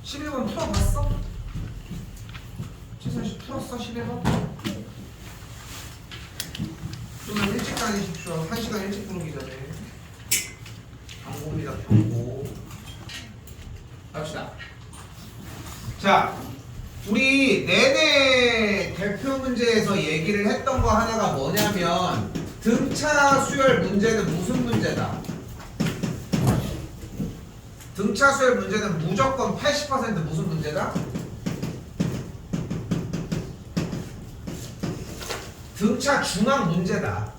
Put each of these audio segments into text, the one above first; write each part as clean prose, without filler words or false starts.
11번 풀어봤어? 최선 씨 풀었어? 11번? 좀만 일찍 다니십시오. 1시간 일찍 부르기 전에. 경고입니다. 경고. 갑시다. 자, 우리 내내 대표 문제에서 얘기를 했던 거 하나가 뭐냐면 등차 수열 문제는 무슨 문제다? 등차 수열 문제는 무조건 80% 무슨 문제다? 등차 중앙 문제다.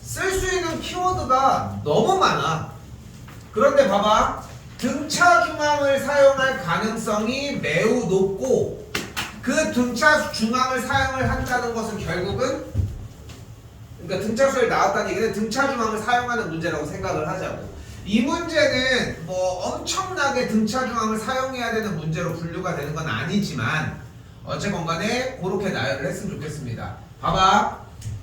쓸 수 있는 키워드가 너무 많아. 그런데 봐봐. 등차 중앙을 사용할 가능성이 매우 높고 그 등차 중앙을 사용을 한다는 것은 결국은 그러니까 등차 수열이 나왔다는 얘기는 등차 중앙을 사용하는 문제라고 생각을 하자고. 이 문제는 뭐 엄청나게 등차 중앙을 사용해야 되는 문제로 분류가 되는 건 아니지만 어쨌건 간에 그렇게 나열을 했으면 좋겠습니다. 봐봐.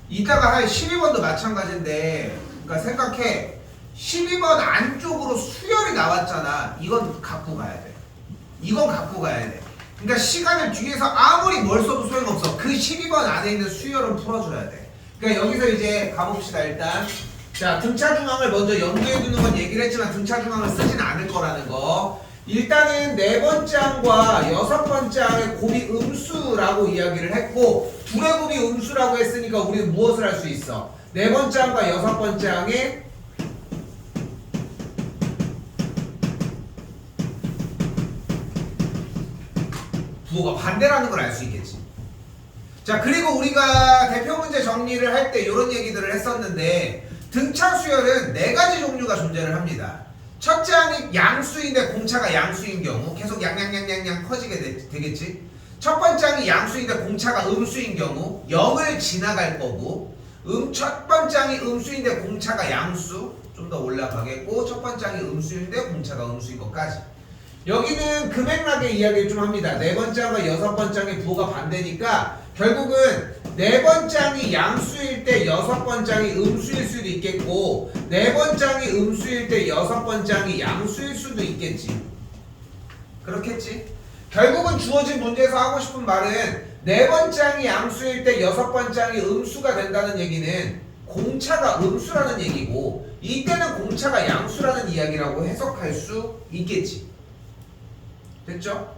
이따가 할 12번도 마찬가지인데 그러니까 생각해. 12번 안쪽으로 수열이 나왔잖아. 이건 갖고 가야 돼. 이건 갖고 가야 돼. 그러니까 시간을 뒤에서 아무리 뭘 써도 소용없어. 그 12번 안에 있는 수열은 풀어줘야 돼. 그러니까 여기서 이제 가봅시다. 일단 자, 등차 중앙을 먼저 염두에 두는 건 얘기를 했지만 등차 중앙을 쓰진 않을 거라는 거. 일단은 네 번째 항과 여섯 번째 항의 곱이 음수라고 이야기를 했고 둘의 곱이 음수라고 했으니까 우리는 무엇을 할 수 있어? 네 번째 항과 여섯 번째 항의 부호가 반대라는 걸 알 수 있겠지. 자, 그리고 우리가 대표 문제 정리를 할 때 이런 얘기들을 했었는데 등차 수열은 네 가지 종류가 존재를 합니다. 첫째 항이 양수인데 공차가 양수인 경우 계속 양양양양양 커지게 되겠지. 첫 번째 항이 양수인데 공차가 음수인 경우 0을 지나갈 거고 첫 번째 항이 음수인데 공차가 양수 좀 더 올라가겠고 첫 번째 항이 음수인데 공차가 음수인 것까지. 여기는 금액락의 이야기를 좀 합니다. 네 번째 항과 여섯 번째 항의 부호가 반대니까 결국은 네 번째 항이 양수일 때 여섯 번째 항이 음수일 수도 있겠고 네 번째 항이 음수일 때 여섯 번째 항이 양수일 수도 있겠지. 그렇겠지? 결국은 주어진 문제에서 하고 싶은 말은 네 번째 항이 양수일 때 여섯 번째 항이 음수가 된다는 얘기는 공차가 음수라는 얘기고 이때는 공차가 양수라는 이야기라고 해석할 수 있겠지. 됐죠?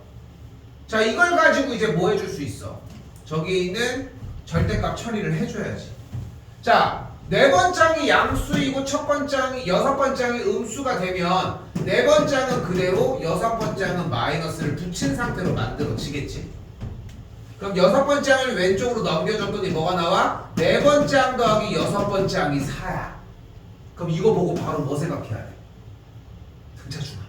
자, 이걸 가지고 이제 뭐 해줄 수 있어? 저기에 있는 절대값 처리를 해줘야지. 자, 네 번째 항이 양수이고 첫 번째 항이 여섯 번째 항이 음수가 되면 네 번째 항은 그대로 여섯 번째 항은 마이너스를 붙인 상태로 만들어지겠지. 그럼 여섯 번째 항을 왼쪽으로 넘겨줬더니 뭐가 나와? 네 번째 항 더하기 여섯 번째 항이 4야. 그럼 이거 보고 바로 뭐 생각해야 돼? 등차 중앙.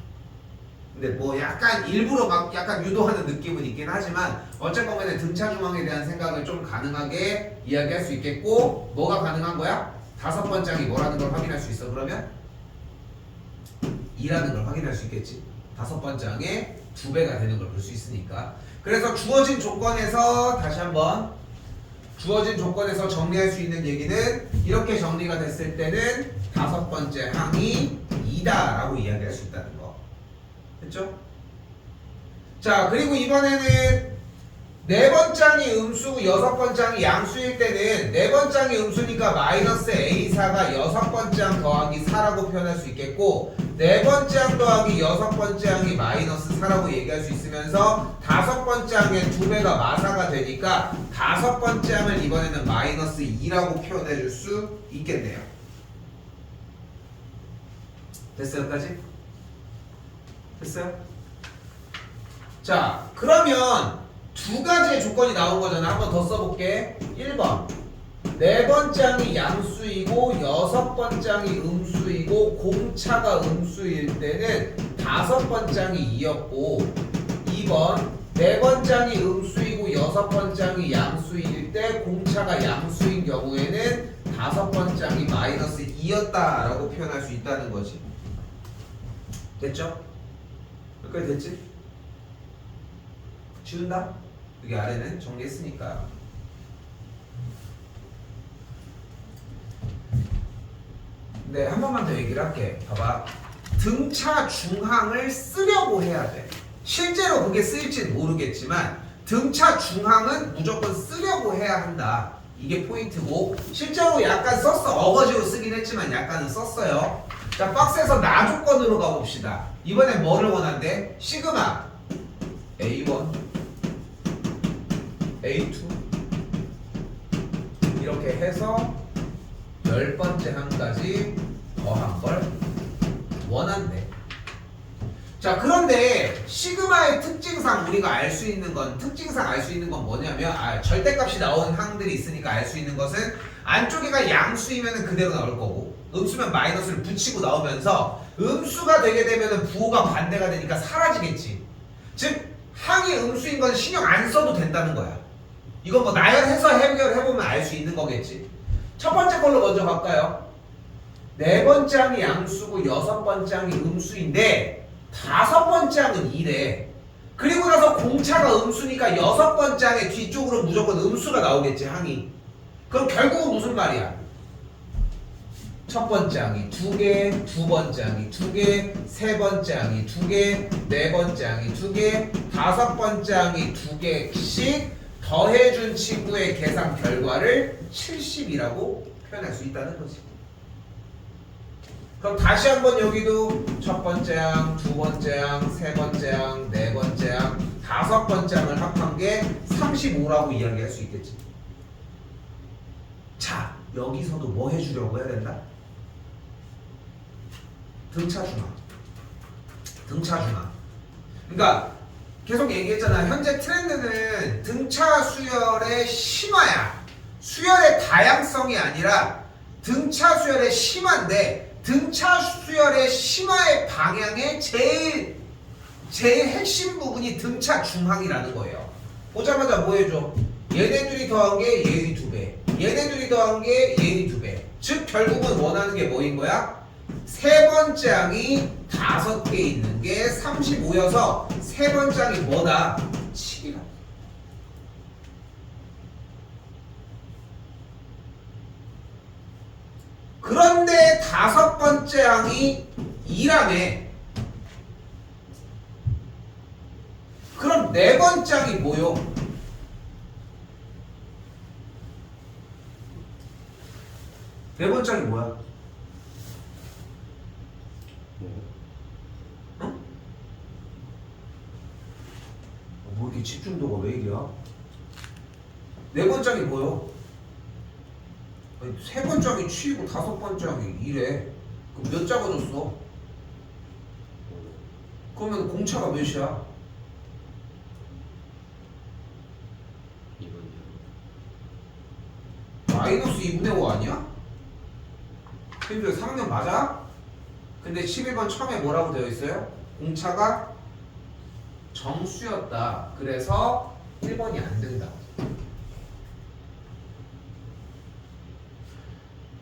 근데 뭐 약간 일부러 막 약간 유도하는 느낌은 있긴 하지만 어쨌건 간에 등차 중앙에 대한 생각을 좀 가능하게 이야기할 수 있겠고 뭐가 가능한 거야? 다섯 번째 항이 뭐라는 걸 확인할 수 있어. 그러면 2라는 걸 확인할 수 있겠지. 다섯 번째 항의 2배가 되는 걸 볼 수 있으니까. 그래서 주어진 조건에서 다시 한번 주어진 조건에서 정리할 수 있는 얘기는 이렇게 정리가 됐을 때는 다섯 번째 항이 2다 라고 이야기할 수 있다는 거. 됐죠? 자, 그리고 이번에는 네 번째 항이 음수고 여섯 번째 항이 양수일 때는 네 번째 항이 음수니까 마이너스 A4가 여섯 번째 항 더하기 4라고 표현할 수 있겠고 네 번째 항 더하기 여섯 번째 항이 마이너스 4라고 얘기할 수 있으면서 다섯 번째 항의 2배가 마사가 되니까 다섯 번째 항을 이번에는 마이너스 2라고 표현해 줄 수 있겠네요. 됐어요? 여기까지? 됐어요? 자, 그러면 두 가지의 조건이 나온 거잖아. 한 번 더 써볼게. 1번 네 번째 항이 양수이고 여섯 번째 항이 음수이고 공차가 음수일 때는 다섯 번째 항이 2였고 2번 네 번째 항이 음수이고 여섯 번째 항이 양수일 때 공차가 양수인 경우에는 다섯 번째 항이 마이너스 2였다라고 표현할 수 있다는 거지. 됐죠? 여기까지 됐지? 지운다? 여기 아래는 정리했으니까. 네, 한 번만 더 얘기를 할게. 봐봐. 등차 중항을 쓰려고 해야 돼. 실제로 그게 쓰일지는 모르겠지만 등차 중항은 무조건 쓰려고 해야 한다. 이게 포인트고 실제로 약간 썼어. 어거지로 쓰긴 했지만 약간은 썼어요. 자, 박스에서 나 조건으로 가봅시다. 이번엔 뭐를 원한대? 시그마 A1 A2 이렇게 해서 10번째 항까지 더한 걸 원한대. 자, 그런데 시그마의 특징상 우리가 알 수 있는 건 뭐냐면 절대값이 나오는 항들이 있으니까 알 수 있는 것은 안쪽에가 양수이면 그대로 나올 거고 음수면 마이너스를 붙이고 나오면서 음수가 되게 되면 부호가 반대가 되니까 사라지겠지. 즉 항이 음수인 건 신경 안 써도 된다는 거야. 이건 뭐 나열해서 해결해보면 알 수 있는 거겠지. 첫 번째 걸로 먼저 갈까요? 네 번째 항이 양수고 여섯 번째 항이 음수인데 다섯 번째 항은 2래. 그리고 나서 공차가 음수니까 여섯 번째 항의 뒤쪽으로 무조건 음수가 나오겠지, 항이. 그럼 결국은 무슨 말이야? 첫 번째 항이 2개, 두 번째 항이 2개, 세 번째 항이 2개, 네 번째 항이 2개, 다섯 번째 항이 2개씩 더해준 친구의 계산 결과를 70이라고 표현할 수 있다는 거지. 그럼 다시 한번 여기도 첫 번째 항, 두 번째 항, 세 번째 항, 네 번째 항, 다섯 번째 항을 합한 게 35라고 이야기할 수 있겠지. 자, 여기서도 뭐 해주려고 해야 된다? 등차 중항. 등차 중항. 그러니까 계속 얘기했잖아. 현재 트렌드는 등차 수열의 심화야. 수열의 다양성이 아니라 등차 수열의 심화인데 등차 수열의 심화의 방향의 제일 핵심 부분이 등차 중항이라는 거예요. 보자마자 뭐 해줘? 얘네들이 더한 게 얘의 2배, 얘네들이 더한 게 얘의 2배. 즉 결국은 원하는 게 뭐인 거야? 세 번째 항이 5개 있는 게 35여서 세 번째 항이 뭐다? 7이다. 그런데 다섯 번째 항이 2라며. 그럼 네 번째 항이 뭐요? 네 번째 항이 뭐야? 응? 뭐 이렇게 집중도가 왜 이래요? 네 번째 항이 뭐요? 아니, 세 번째 항이 7이고 다섯 번째 항이 2래. 그럼 몇 작아졌어? 그러면 공차가 몇이야? 2번이요. 마이너스 2분의 5 아니야? 근데 3학년 맞아? 근데 11번 처음에 뭐라고 되어 있어요? 공차가 정수였다. 그래서 1번이 안 된다.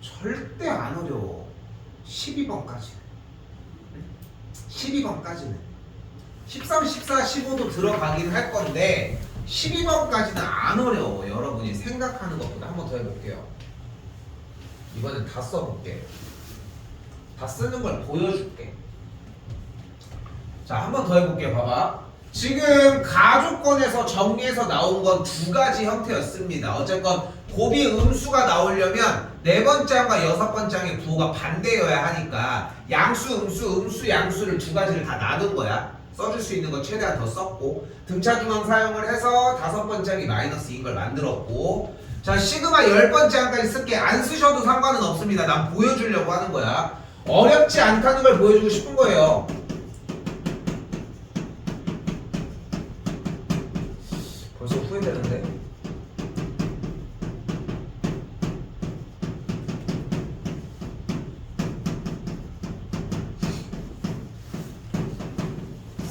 절대 안 어려워. 12번까지는. 12번까지는. 13, 14, 15도 들어가긴 할 건데 12번까지는 안 어려워. 여러분이 생각하는 것보다. 한 번 더 해볼게요. 이번엔 다 써볼게. 다 쓰는 걸 보여줄게. 자, 한 번 더 해볼게. 봐봐. 지금 가조건에서 정리해서 나온 건 두 가지 형태였습니다. 어쨌건 곱이 음수가 나오려면 네 번째 항과 여섯 번째 항의 부호가 반대여야 하니까 양수, 음수, 양수를 두 가지를 다 놔둔 거야. 써줄 수 있는 거 최대한 더 썼고 등차중항 사용을 해서 다섯 번째 항이 마이너스 2인 걸 만들었고 자, 시그마 10번째 항까지 쓸게. 안 쓰셔도 상관은 없습니다. 난 보여주려고 하는 거야. 어렵지 않다는 걸 보여주고 싶은 거예요. 벌써 후회되는데?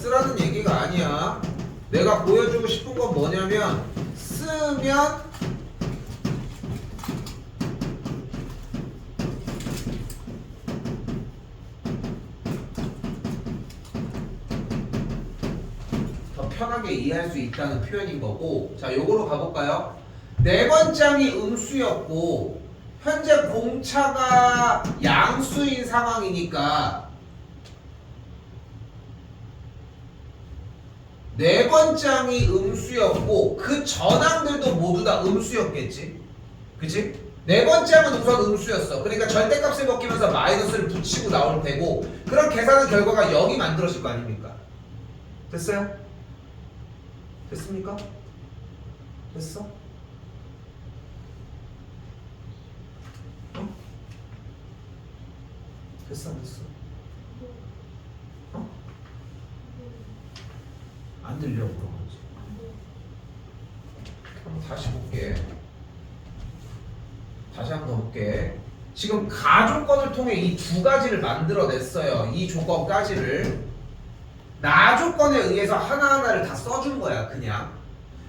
쓰라는 얘기가 아니야. 내가 보여주고 싶은 건 뭐냐면 쓰면 더 편하게 이해할 수 있다는 표현인 거고 자, 요거로 가볼까요? 네 번째 항이 음수였고 현재 공차가 양수인 상황이니까 네 번째 항이 음수였고 그 전항들도 모두 다 음수였겠지. 그치? 네 번째 항은 우선 음수였어. 그러니까 절대값을 벗기면서 마이너스를 붙이고 나올 테고 그런 계산한 결과가 0이 만들어질 거 아닙니까? 됐어요? 됐습니까? 됐어? 어? 됐어 안 됐어? 어? 안 들려 그런 거지. 한번 다시 볼게. 다시 한번 볼게. 지금 가조건을 통해 이 두 가지를 만들어냈어요. 이 조건까지를 나조건에 의해서 하나하나를 다 써준 거야 그냥.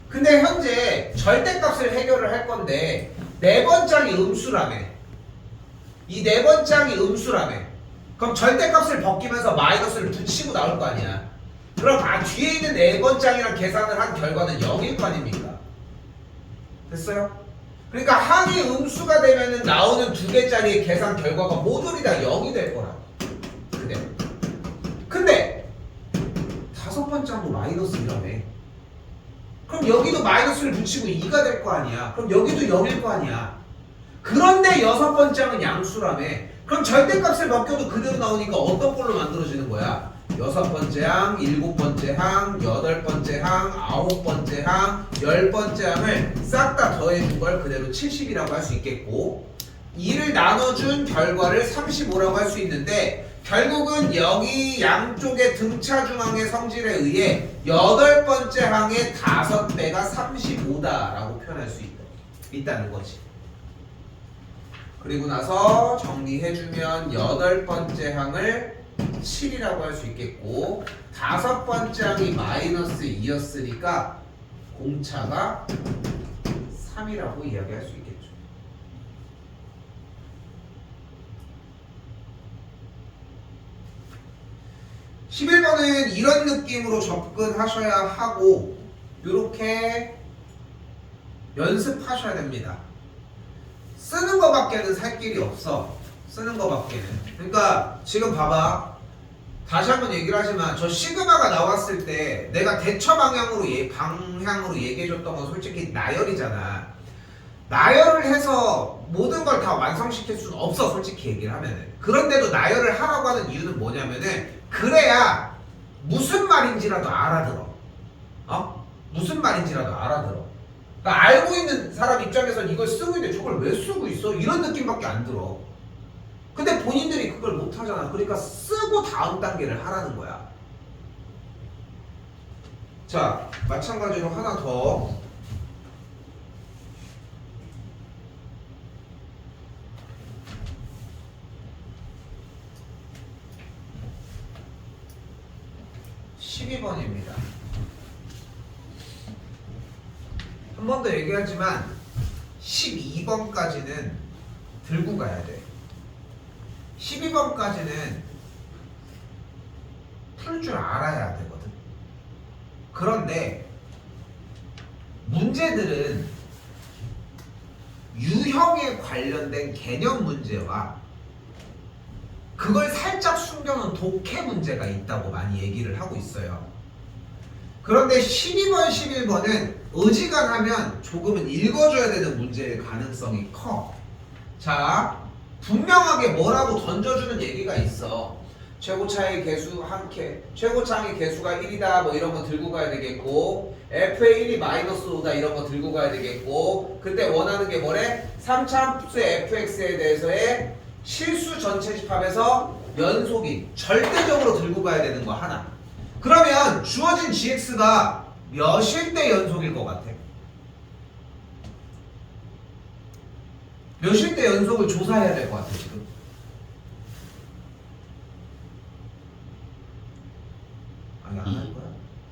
근데 현재 절대값을 해결을 할 건데 네 번째 항이 음수라며. 이 네 번째 항이 음수라며. 그럼 절대값을 벗기면서 마이너스를 붙이고 나올 거 아니야. 그럼 뒤에 있는 네 번째 항이랑 계산을 한 결과는 0일 거 아닙니까? 됐어요? 그러니까 항이 음수가 되면은 나오는 두 개짜리의 계산 결과가 모조리 다 0이 될 거라. 그대로. 근데 다섯 번째 항도 마이너스 1이라며. 그럼 여기도 마이너스를 붙이고 2가 될 거 아니야. 그럼 여기도 0일 거 아니야. 그런데 여섯 번째 항은 양수라며. 그럼 절대값을 바뀌어도 그대로 나오니까 어떤 걸로 만들어지는 거야? 여섯 번째 항, 일곱 번째 항, 여덟 번째 항, 아홉 번째 항, 열 번째 항을 싹 다 더해준 걸 그대로 70이라고 할 수 있겠고 2를 나눠준 결과를 35라고 할 수 있는데 결국은 여기 양쪽의 등차 중항의 성질에 의해 여덟 번째 항의 5배가 35다라고 표현할 수 있다는 거지. 그리고 나서 정리해주면 여덟 번째 항을 7이라고 할 수 있겠고 다섯 번째 항이 마이너스 2였으니까 공차가 3이라고 이야기할 수 있겠죠. (11번은) 이런 느낌으로 접근하셔야 하고 이렇게 연습하셔야 됩니다. 쓰는 거밖에는 살 길이 없어. 쓰는 거밖에는. 그러니까 지금 봐봐. 다시 한번 얘기를 하지만 저 시그마가 나왔을 때 내가 대처 방향으로 얘기해줬던 건 솔직히 나열이잖아. 나열을 해서 모든 걸 다 완성시킬 수는 없어 솔직히 얘기를 하면은. 그런데도 나열을 하라고 하는 이유는 뭐냐면은 그래야 무슨 말인지라도 알아들어. 무슨 말인지라도 알아들어. 그러니까 알고 있는 사람 입장에서는 이걸 쓰고 있는데 저걸 왜 쓰고 있어? 이런 느낌밖에 안 들어. 근데 본인들이 그걸 못하잖아. 그러니까 쓰고 다음 단계를 하라는 거야. 자, 마찬가지로 하나 더. (12번입니다) 한 번 더 얘기하지만 12번까지는 들고 가야 돼. 12번까지는 풀 줄 알아야 되거든. 그런데 문제들은 유형에 관련된 개념 문제와 그걸 살짝 숨겨놓은 독해 문제가 있다고 많이 얘기를 하고 있어요. 그런데 12번, 11번은 어지간하면 조금은 읽어줘야 되는 문제일 가능성이 커. 자, 분명하게 뭐라고 던져주는 얘기가 있어. 최고차의 개수 한 개, 최고차의 개수가 1이다 뭐 이런 거 들고 가야 되겠고 f의 1이 마이너스 5다 이런 거 들고 가야 되겠고 그때 원하는 게 뭐래? 3차 함수의 fx에 대해서의 실수 전체 집합에서 연속이 절대적으로 들고 가야 되는 거 하나. 그러면 주어진 gx가 몇일 때 연속일 것 같아? 몇일 때 연속을 조사해야 될 것 같아 지금? 아니 안 할 거야?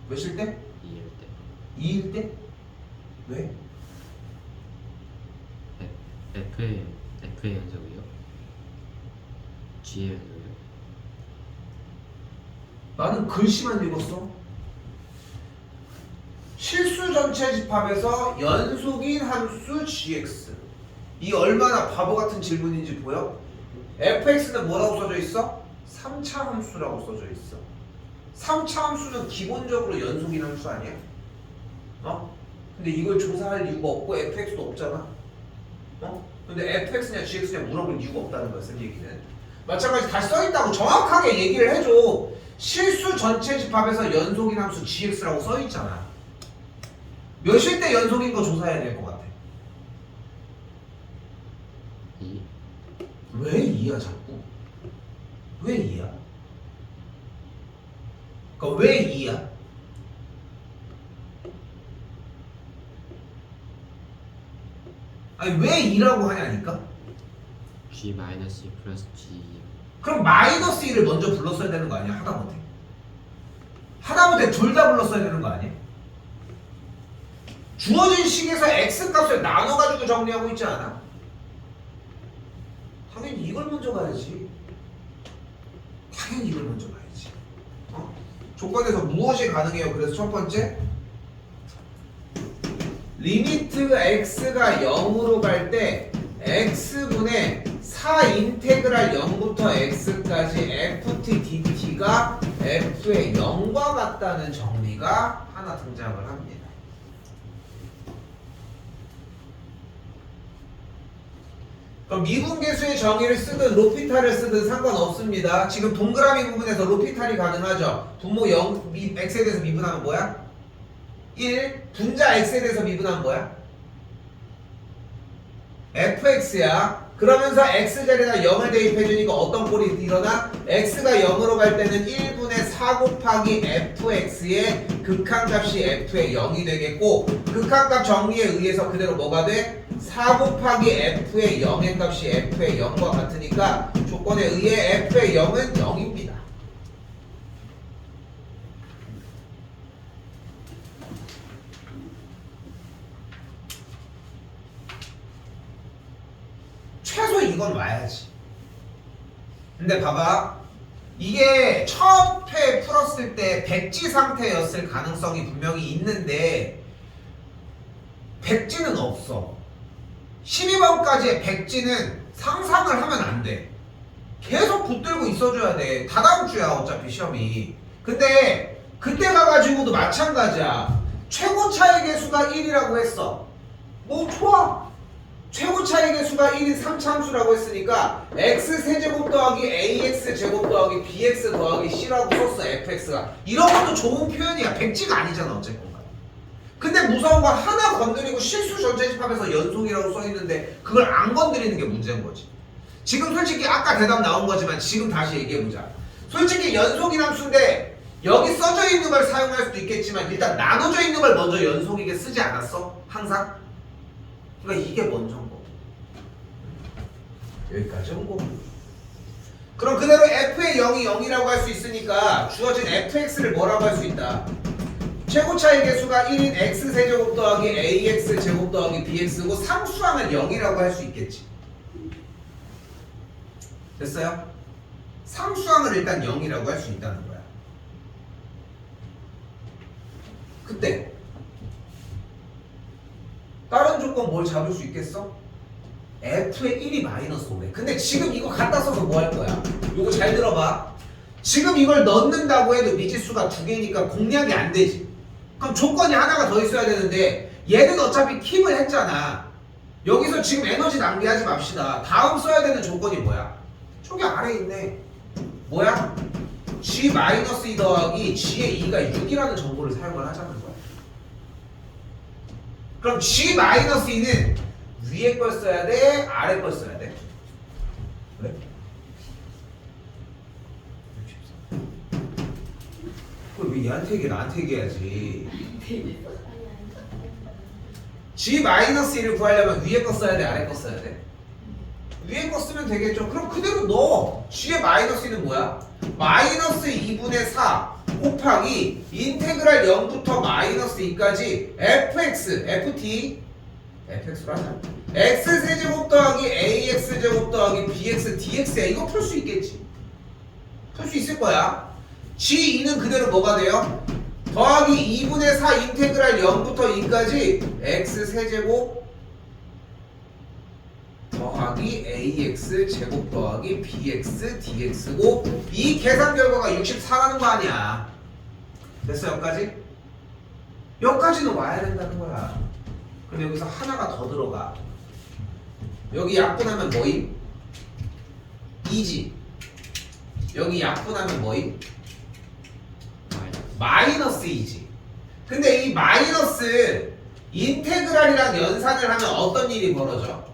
몇일 때? 2일 때. 2일 때? 왜? F의 연속이요? G의 연속이요? 나는 글씨만 읽었어. 실수 전체 집합에서 연속인 함수 gx. 이 얼마나 바보 같은 질문인지 보여? fx는 뭐라고 써져 있어? 3차 함수라고 써져 있어. 3차 함수는 기본적으로 연속인 함수 아니야? 어? 근데 이걸 조사할 이유가 없고 fx도 없잖아. 어? 근데 fx냐 gx냐 물어볼 이유가 없다는 거야, 쌤 얘기는. 마찬가지 다시 써있다고 정확하게 얘기를 해줘. 실수 전체 집합에서 연속인 함수 gx라고 써있잖아. 몇일 때 연속인 거 조사해야 될 것 같아. 2. 왜 2야 자꾸? 왜 2야? 그러니까 왜 2야? 아니 왜 2라고 하냐니까? G 마이너스 2 플러스 G. 그럼 마이너스 1을 먼저 불렀어야 되는 거 아니야? 하다못해 하다못해 둘 다 불렀어야 되는 거 아니야? 주어진 식에서 x값을 나눠가지고 정리하고 있지 않아? 당연히 이걸 먼저 가야지. 당연히 이걸 먼저 가야지. 어? 조건에서 무엇이 가능해요? 그래서 첫 번째 리미트 x가 0으로 갈 때 x분의 4 인테그랄 0부터 x까지 ft dt가 f의 0과 같다는 정리가 하나 등장을 합니다. 그럼 미분계수의 정의를 쓰든 로피탈을 쓰든 상관없습니다. 지금 동그라미 부분에서 로피탈이 가능하죠. 분모 0, x에 대해서 미분하면 뭐야? 1. 분자 x에 대해서 미분하면 뭐야? fx야. 그러면서 x자리에다 0을 대입해주니까 어떤 꼴이 일어나? x가 0으로 갈 때는 1분의 4 곱하기 fx의 극한값이 f의 0이 되겠고 극한값 정리에 의해서 그대로 뭐가 돼? 4 곱하기 f의 0의 값이 f의 0과 같으니까 조건에 의해 f의 0은 0입니다. 최소 이건 와야지. 근데 봐봐. 이게 첫 회 풀었을 때 백지 상태였을 가능성이 분명히 있는데 백지는 없어. 12번까지의 백지는 상상을 하면 안 돼. 계속 붙들고 있어줘야 돼. 다다음 주야 어차피 시험이. 근데 그때 가가지고도 마찬가지야. 최고 차이 계수가 1이라고 했어. 뭐 좋아. 최고 차이 계수가 1인 3차함수라고 했으니까 x세제곱 더하기 ax제곱 더하기 bx 더하기 c라고 썼어. fx가. 이런 것도 좋은 표현이야. 백지가 아니잖아 어쨌건. 근데 무서운 건 하나 건드리고 실수 전체 집합에서 연속이라고 써있는데 그걸 안 건드리는 게 문제인 거지. 지금 솔직히 아까 대답 나온 거지만 지금 다시 얘기해보자. 솔직히 연속인 함수인데 여기 써져 있는 걸 사용할 수도 있겠지만 일단 나눠져 있는 걸 먼저 연속이게 쓰지 않았어? 항상? 그러니까 이게 먼저인 거. 여기까지 온 거. 그럼 그대로 f의 0이 0이라고 할 수 있으니까 주어진 fx를 뭐라고 할 수 있다? 최고 차이 계수가 1인 x세제곱 더하기 ax제곱 더하기 bx고 상수항을 0이라고 할 수 있겠지. 됐어요? 상수항을 일단 0이라고 할 수 있다는 거야. 그때 다른 조건 뭘 잡을 수 있겠어? f의 1이 마이너스 5래. 근데 지금 이거 갖다 써서 뭐 할 거야? 이거 잘 들어봐. 지금 이걸 넣는다고 해도 미지수가 두 개니까 공략이 안 되지. 그럼 조건이 하나가 더 있어야 되는데 얘는 어차피 킵을 했잖아. 여기서 지금 에너지 낭비하지 맙시다. 다음 써야 되는 조건이 뭐야? 저기 아래에 있네. 뭐야? g-2 더하기 g의 2가 6이라는 정보를 사용을 하자는 거야. 그럼 g-2는 위에 걸 써야 돼? 아래 걸 써야 돼? 그래? 그걸 왜 얘한테 얘기해? 나한테 얘기해야지. g-1을 구하려면 위에 거 써야 돼? 아래 거 써야 돼? 위에 거 쓰면 되겠죠? 그럼 그대로 넣어. g의 마이너스는 뭐야? 마이너스 2분의 4 곱하기 인테그랄 0부터 마이너스 2까지 fx, fx로 하자. x세제곱 더하기 ax제곱 더하기 bx dx야. 이거 풀 수 있겠지? 풀 수 있을 거야. g2는 그대로 뭐가 돼요? 더하기 2분의 4 인테그랄 0부터 2까지 x세제곱 더하기 ax 제곱 더하기 bx dx고 이 계산 결과가 64라는 거 아니야. 됐어 여기까지? 여기까지는 와야 된다는 거야. 그럼 여기서 하나가 더 들어가. 여기 약분하면 뭐임? 2지. 여기 약분하면 뭐임? 마이너스 2지. 근데 이 마이너스 인테그랄이랑 연산을 하면 어떤 일이 벌어져?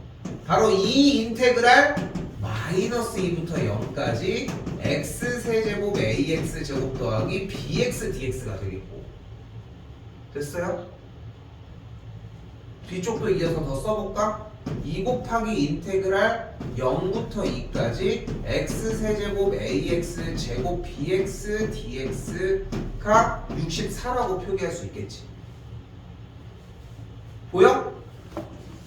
바로 이 인테그랄 마이너스 2부터 0까지 x 세제곱 ax 제곱 더하기 bx dx가 되겠고. 됐어요? 뒤쪽도 이어서 더 써볼까? 2 곱하기 인테그랄 0부터 2까지 x 세제곱 ax 제곱 bx dx가 64라고 표기할 수 있겠지. 보여?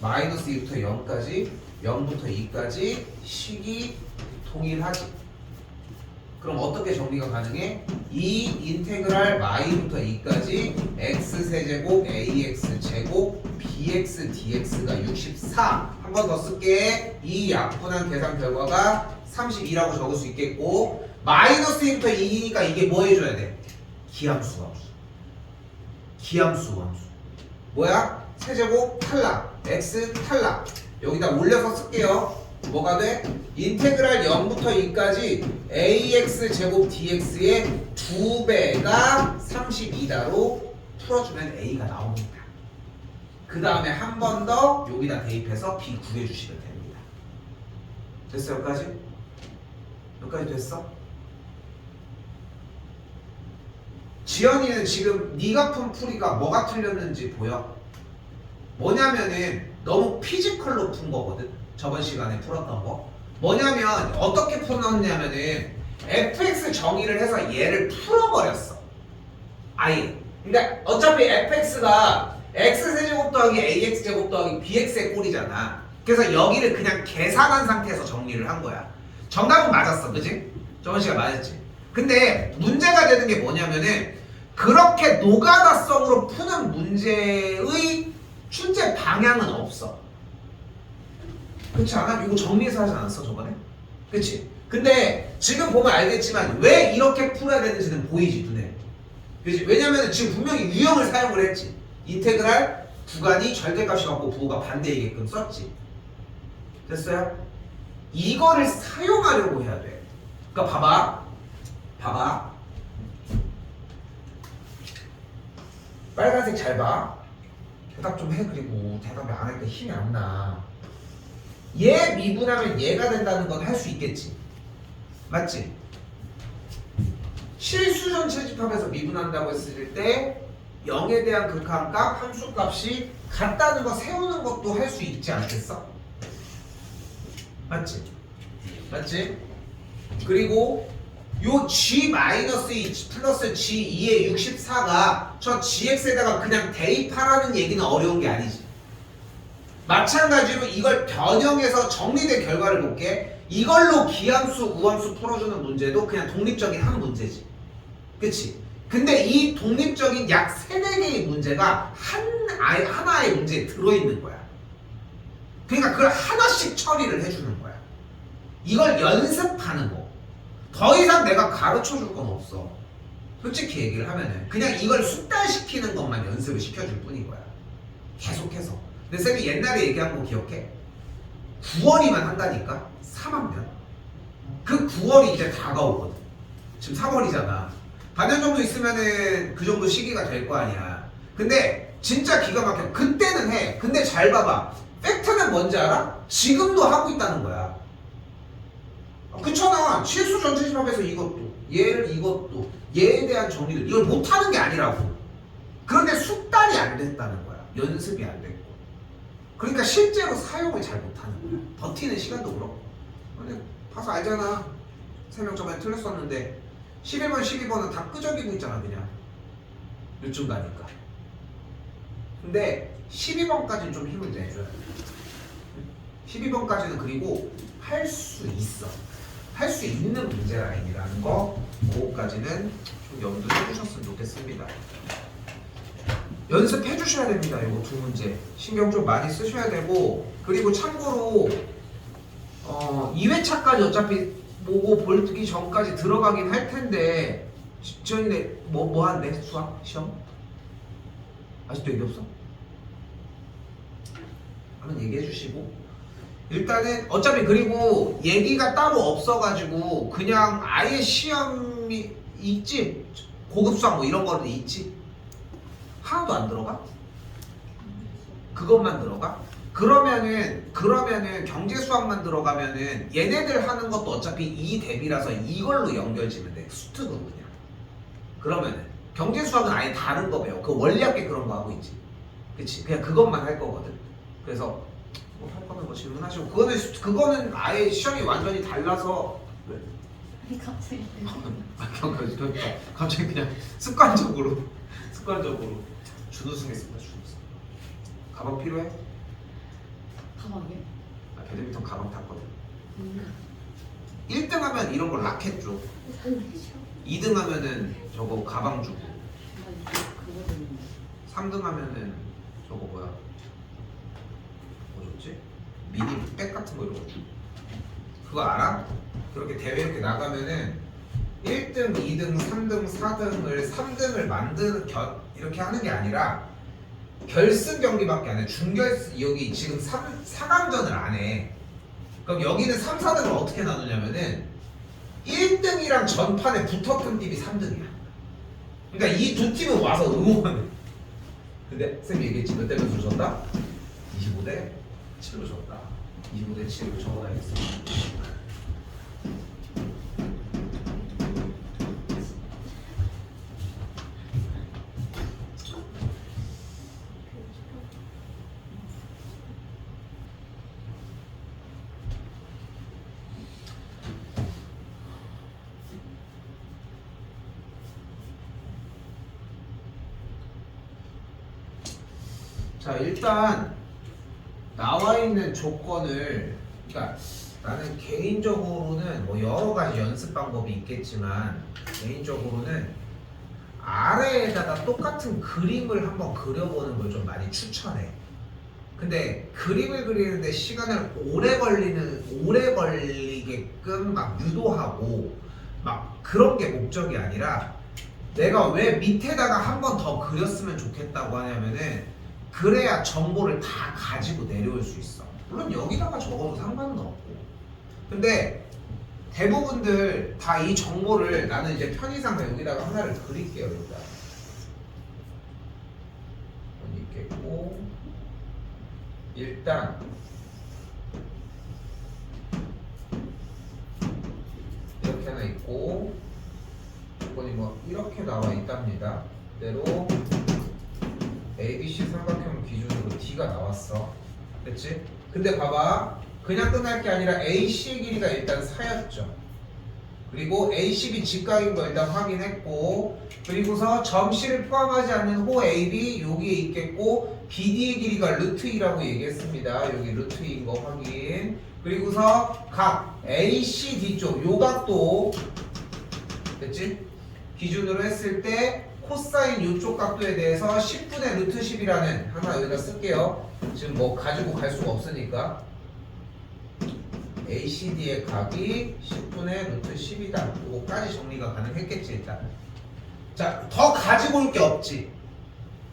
마이너스 2부터 0까지 0부터 2까지 식이 동일하지. 그럼 어떻게 정리가 가능해? 이 인테그랄 마이부터 2까지 x 세제곱 ax 제곱 bx dx가 64. 한 번 더 쓸게. 이 약분한 계산 결과가 32라고 적을 수 있겠고, 마이너스 2부터 2니까 이게 뭐 해줘야 돼? 기함수 함수. 기함수 함수. 뭐야? 세제곱 탈락, x 탈락. 여기다 올려서 쓸게요. 뭐가 돼? 인테그랄 0부터 2까지 ax 제곱 dx의 2배가 32다로 풀어주면 a가 나옵니다. 그 다음에 한 번 더 여기다 대입해서 b 구해주시면 됩니다. 됐어 여기까지? 여기까지 됐어? 지연이는 지금 네가 푼 풀이가 뭐가 틀렸는지 보여? 뭐냐면은 너무 피지컬로 푼 거거든. 저번 시간에 풀었던 거 뭐냐면 어떻게 풀었냐면은 fx 정의를 해서 얘를 풀어버렸어. 아예. 근데 어차피 fx가 x세제곱 더하기 ax제곱 더하기 bx의 꼴이잖아. 그래서 여기를 그냥 계산한 상태에서 정리를 한 거야. 정답은 맞았어, 그치? 저번 시간 맞았지. 근데 문제가 되는 게 뭐냐면은 그렇게 노가다성으로 푸는 문제의 출제 방향은 없어. 그렇지 않아? 이거 정리해서 하지 않았어 저번에? 그치? 근데 지금 보면 알겠지만 왜 이렇게 풀어야 되는지는 보이지 눈에. 그치? 왜냐면 지금 분명히 유형을 사용을 했지. 인테그랄 구간이 절대값이 같고 부호가 반대이게끔 썼지. 됐어요? 이거를 사용하려고 해야 돼. 그러니까 봐봐. 빨간색 잘 봐. 대답 좀 해. 그리고 대답을 안 할 때 힘이 안 나. 얘 미분하면 얘가 된다는 건 할 수 있겠지. 맞지? 실수전 채집합에서 미분한다고 했을 때 0에 대한 극한값, 함수값이 같다는 거 세우는 것도 할 수 있지 않겠어? 맞지? 맞지? 그리고 요 g-2 플러스 g2의 64가 저 gx에다가 그냥 대입하라는 얘기는 어려운 게 아니지. 마찬가지로 이걸 변형해서 정리된 결과를 볼게. 이걸로 기함수, 우함수 풀어주는 문제도 그냥 독립적인 한 문제지. 그치? 근데 이 독립적인 약 3-4개의 문제가 하나의 문제에 들어있는 거야. 그러니까 그걸 하나씩 처리를 해주는 거야. 이걸 연습하는 거. 더 이상 내가 가르쳐 줄 건 없어. 솔직히 얘기를 하면은 그냥 이걸 숙달시키는 것만 연습을 시켜줄 뿐인 거야. 계속해서. 근데 쌤이 옛날에 얘기한 거 기억해? 9월이면 한다니까? 3학년. 그 9월이 이제 다가오거든. 지금 3월이잖아. 반년 정도 있으면은 그 정도 시기가 될 거 아니야. 근데 진짜 기가 막혀. 그때는 해. 근데 잘 봐봐. 팩트는 뭔지 알아? 지금도 하고 있다는 거야. 그렇잖아. 실수전 채집합에서 이것도, 이것도, 얘에 대한 정리를 이걸 못하는 게 아니라고. 그런데 숙달이 안 됐다는 거야. 연습이 안 됐고. 그러니까 실제로 사용을 잘 못하는 거야. 버티는 시간도 그렇고. 근데 봐서 알잖아. 3명 저번에 틀렸었는데 11번, 12번은 다 끄적이고 있잖아 그냥. 요즘 가니까. 근데 12번까지는 좀 힘을 내줘야 돼. 12번까지는 그리고 할 수 있어. 할 수 있는 문제 라인이라는 거, 그거까지는 좀 염두해 주셨으면 좋겠습니다. 연습해 주셔야 됩니다. 이거 두 문제 신경 좀 많이 쓰셔야 되고, 그리고 참고로 2회차까지 어차피 보고 볼기 전까지 들어가긴 할 텐데 지원이네 뭐 한대? 수학? 시험? 아직도 얘기 없어? 한번 얘기해 주시고 일단은 어차피 그리고 얘기가 따로 없어가지고 그냥 아예 시험이 있지 고급 수학 뭐 이런 거는 있지 하나도 안 들어가? 그것만 들어가? 그러면은 경제 수학만 들어가면은 얘네들 하는 것도 어차피 이 대비라서 이걸로 연결지면 돼 수특은 그냥 그러면은 경제 수학은 아예 다른 거 배워 그 원리학계 그런 거 하고 있지 그치 그냥 그것만 할 거거든 그래서 뭐 할 거면 뭐 질문하시고 그거는 아예 시험이 완전히 달라서 왜? 아니 갑자기 갑자기 그냥 습관적으로 준우승했습니다 준우승 가방 필요해? 가방이요? 아, 배드민턴 가방 탔거든 1등 하면 이런 거 라켓 줘 2등 하면은 저거 가방 주고 그거 들었는데 3등 하면은 저거 뭐야 뭐 줬지? 미니 백 같은 거 이런 거 줘. 그거 알아? 그렇게 대회 이렇게 나가면은 1등, 2등, 3등, 4등을 3등을 만드는 이렇게 하는 게 아니라 결승 경기밖에 안 해. 준결승 여기 지금 4강전을 안 해. 그럼 여기는 3, 4등을 어떻게 나누냐면은 1등이랑 전판에 붙었던 팀이 3등이야. 그러니까 이 두 팀은 와서 응원해. 근데 쌤이 얘기했지 몇 대 몇으로 졌다? 25대 7로 졌다. 25대 7로 적어놔야겠어. 자 일단 나와 있는 조건을 그러니까 나는 개인적으로는 뭐 여러 가지 연습 방법이 있겠지만 개인적으로는 아래에다가 똑같은 그림을 한번 그려보는 걸 좀 많이 추천해. 근데 그림을 그리는데 시간을 오래 걸리게끔 막 유도하고 막 그런 게 목적이 아니라 내가 왜 밑에다가 한 번 더 그렸으면 좋겠다고 하냐면은 그래야 정보를 다 가지고 내려올 수 있어. 물론 여기다가 적어도 상관은 없고. 근데 대부분들 다 이 정보를 나는 이제 편의상 여기다가 하나를 그릴게요. 일단 여기 있겠고 일단 이렇게 하나 있고 조건이 뭐 이렇게 나와 있답니다. 그대로 ABC 삼각형 기준으로 D가 나왔어. 됐지? 근데 봐봐. 그냥 끝날 게 아니라 AC의 길이가 일단 4였죠. 그리고 ACB 직각인 거 일단 확인했고 그리고서 점C를 포함하지 않는 호 AB 여기에 있겠고 BD의 길이가 루트 2라고 얘기했습니다. 여기 루트 2인 거 확인. 그리고서 각 ACD 쪽 요 각도 됐지? 기준으로 했을 때 코사인 이쪽 각도에 대해서 10분의 루트 10이라는 하나 여기다 쓸게요. 지금 뭐 가지고 갈 수가 없으니까 ACD의 각이 10분의 루트 10이다. 이거까지 정리가 가능했겠지 일단. 자, 더 가지고 올 게 없지.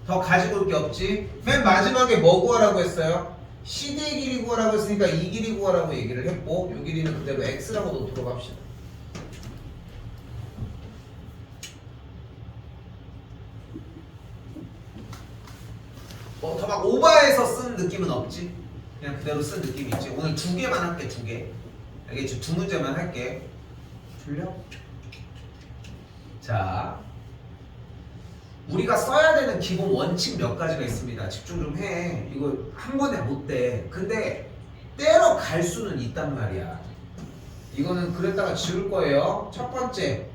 더 가지고 올 게 없지. 맨 마지막에 뭐 구하라고 했어요? CD의 길이 구하라고 했으니까 이 길이 구하라고 얘기를 했고 이 길이는 그대로 X라고 놓도록 합시다. 뭐 더 막 오버해서 쓴 느낌은 없지? 그냥 그대로 쓴 느낌이 있지? 오늘 2개만 할게 2개 알겠지? 2문제만 할게 졸려? 자 우리가 써야 되는 기본 원칙 몇 가지가 있습니다. 집중 좀 해. 이거 한 번에 못 돼. 근데 때려 갈 수는 있단 말이야. 이거는 그랬다가 지울 거예요. 첫 번째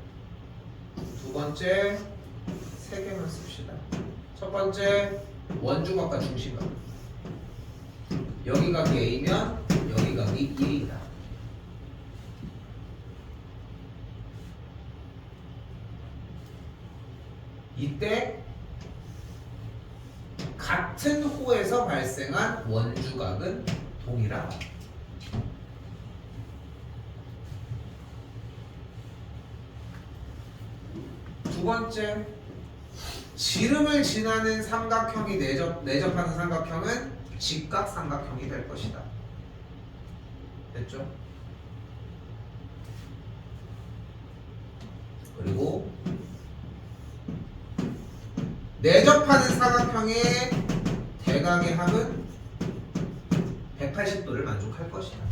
두 번째 세 개만 씁시다. 첫 번째 원주각과 중심각. 여기 각이 A면 여기 각이 1이다. 이때 같은 호에서 발생한 원주각은 동일하다. 번째, 지름을 지나는 삼각형이 내접하는 삼각형은 직각삼각형이 될 것이다. 됐죠? 그리고 내접하는 삼각형의 대각의 합은 180도를 만족할 것이다.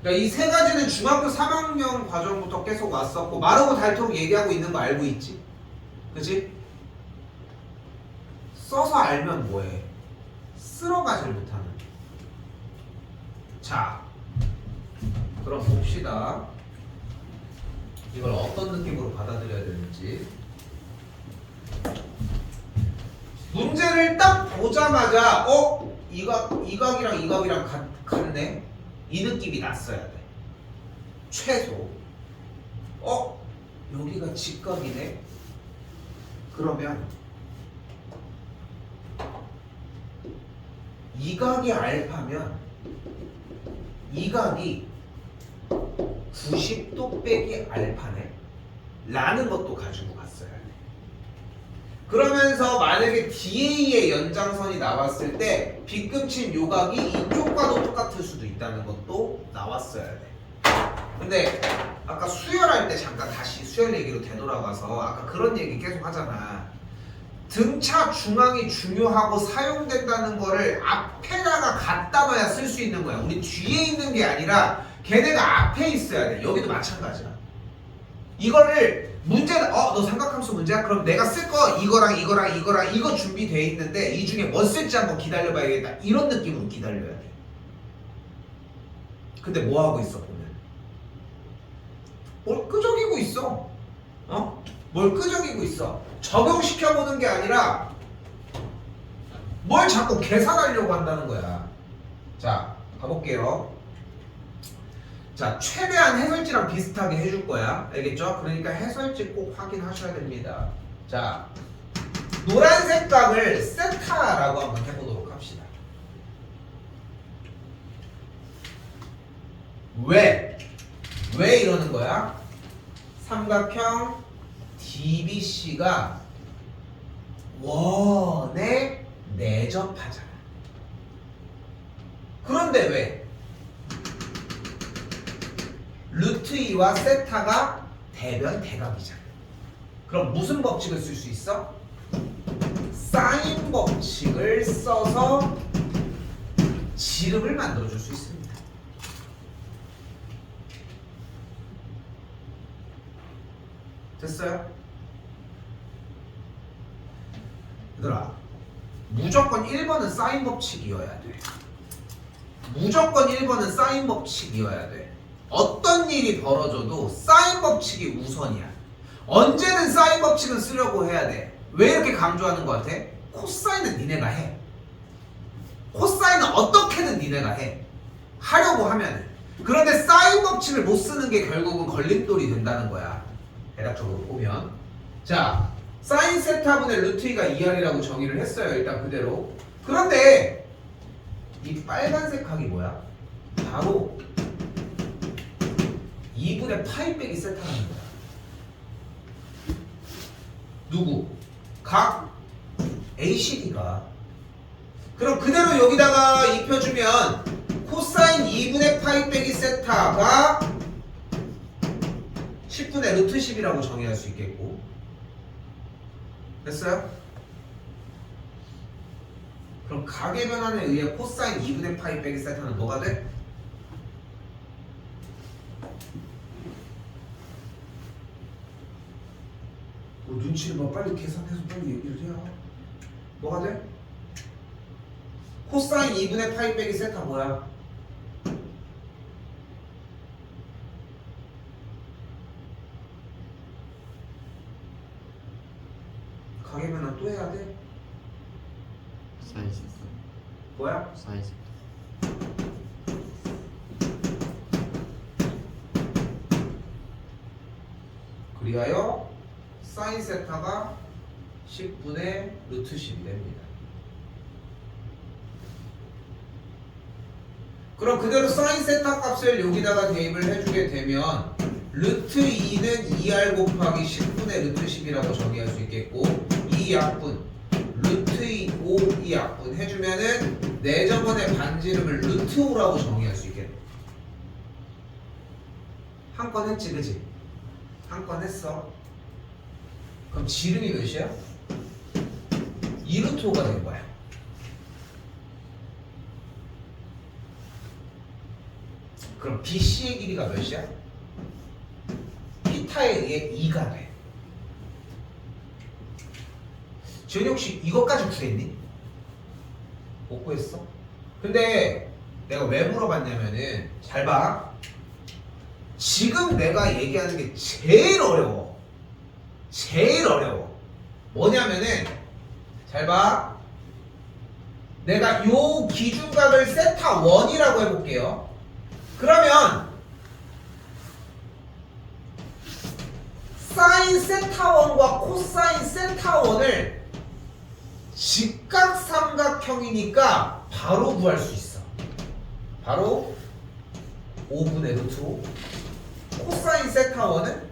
그러니까 이 세 가지는 중학교 3학년 과정부터 계속 왔었고 마르고 닳도록 얘기하고 있는 거 알고 있지? 그치? 써서 알면 뭐해? 쓸어가질 못하는. 자, 그럼 봅시다. 이걸 어떤 느낌으로 받아들여야 되는지. 문제를 딱 보자마자 이각이랑 이각이랑 같네? 이 느낌이 났어야 돼. 최소. 여기가 직각이네? 그러면 이각이 알파면 이각이 90도 빼기 알파네? 라는 것도 가지고 갔어야 돼. 그러면서 만약에 DA의 연장선이 나왔을 때 빗금친 요각이 이쪽과도 똑같을 수도 있다는 것도 나왔어야 돼. 근데 아까 수열할 때 잠깐 다시 수열 얘기로 되돌아가서 아까 그런 얘기 계속 하잖아. 등차 중앙이 중요하고 사용된다는 거를 앞에다가 갖다 놔야 쓸 수 있는 거야. 우리 뒤에 있는 게 아니라 걔네가 앞에 있어야 돼. 여기도 마찬가지야. 이거를 문제는 너 삼각함수 문제야? 그럼 내가 쓸 거 이거랑 이거 준비돼 있는데 이 중에 뭐 쓸지 한번 기다려봐야겠다. 이런 느낌으로 기다려야 돼. 근데 뭐 하고 있어 보면? 뭘 끄적이고 있어. 뭘 끄적이고 있어. 적용시켜보는 게 아니라 뭘 자꾸 계산하려고 한다는 거야. 자, 가볼게요. 자, 최대한 해설지랑 비슷하게 해줄 거야. 알겠죠? 그러니까 해설지 꼭 확인하셔야 됩니다. 자, 노란색 각을 세타라고 한번 해보도록 합시다. 왜 이러는 거야? 삼각형 DBC가 원에 내접하잖아. 그런데 왜? 루트 2와 세타가 대변 대각이잖아. 그럼 무슨 법칙을 쓸 수 있어? 사인 법칙을 써서 지름을 만들어줄 수 있습니다. 됐어요? 얘들아, 무조건 1번은 사인 법칙이어야 돼. 무조건 1번은 사인 법칙이어야 돼. 어떤 일이 벌어져도 사인 법칙이 우선이야. 언제든 사인 법칙은 쓰려고 해야 돼. 왜 이렇게 강조하는 것 같아? 코사인은 니네가 해. 코사인은 어떻게든 니네가 해. 하려고 하면은. 그런데 사인 법칙을 못 쓰는 게 결국은 걸림돌이 된다는 거야. 대략적으로 보면. 자, 사인 세타분의 루트 2가 2R이라고 정의를 했어요. 일단 그대로. 그런데 이 빨간색 각이 뭐야? 바로 2분의 파이 빼기 세타라는 거야. 누구? 각 ACD가. 그럼 그대로 여기다가 입혀주면 코사인 2분의 파이 빼기 세타가 10분의 루트 10이라고 정의할 수 있겠고. 됐어요? 그럼 각의 변환에 의해 코사인 2분의 파이 빼기 세타는 뭐가 돼? 눈치를 봐. 빨리 계산해서 빨리 얘기를 해야. 뭐가 돼? 코사인 2분의 파이 빼기 세타 뭐야? 각의 변환 또 해야 돼? 사인 세타. 뭐야? 사인 세타. 그리하여 사인 세타가 10분의 루트 10이 됩니다. 그럼 그대로 사인 세타 값을 여기다가 대입을 해주게 되면 루트 2는 2r 곱하기 10분의 루트 10이라고 정의할 수 있겠고 이 약분 루트 5 이 약분 해주면은 내저번의 반지름을 루트 5라고 정의할 수 있겠네. 한 건 했지 그치? 한 건 했어. 그럼 지름이 몇이야? 2루트 5가 된 거야. 그럼 BC의 길이가 몇이야? 피타에 의해 2가 돼. 지현이 혹시 이것까지 구했니? 못 구했어? 근데 내가 왜 물어봤냐면은 잘 봐. 지금 내가 얘기하는 게 제일 어려워. 제일 어려워. 뭐냐면은 잘 봐. 내가 요 기준각을 세타 1이라고 해볼게요. 그러면 사인 세타 1과 코사인 세타 1을 직각삼각형이니까 바로 구할 수 있어. 바로 5분의 루트 5. 코사인 세타 1은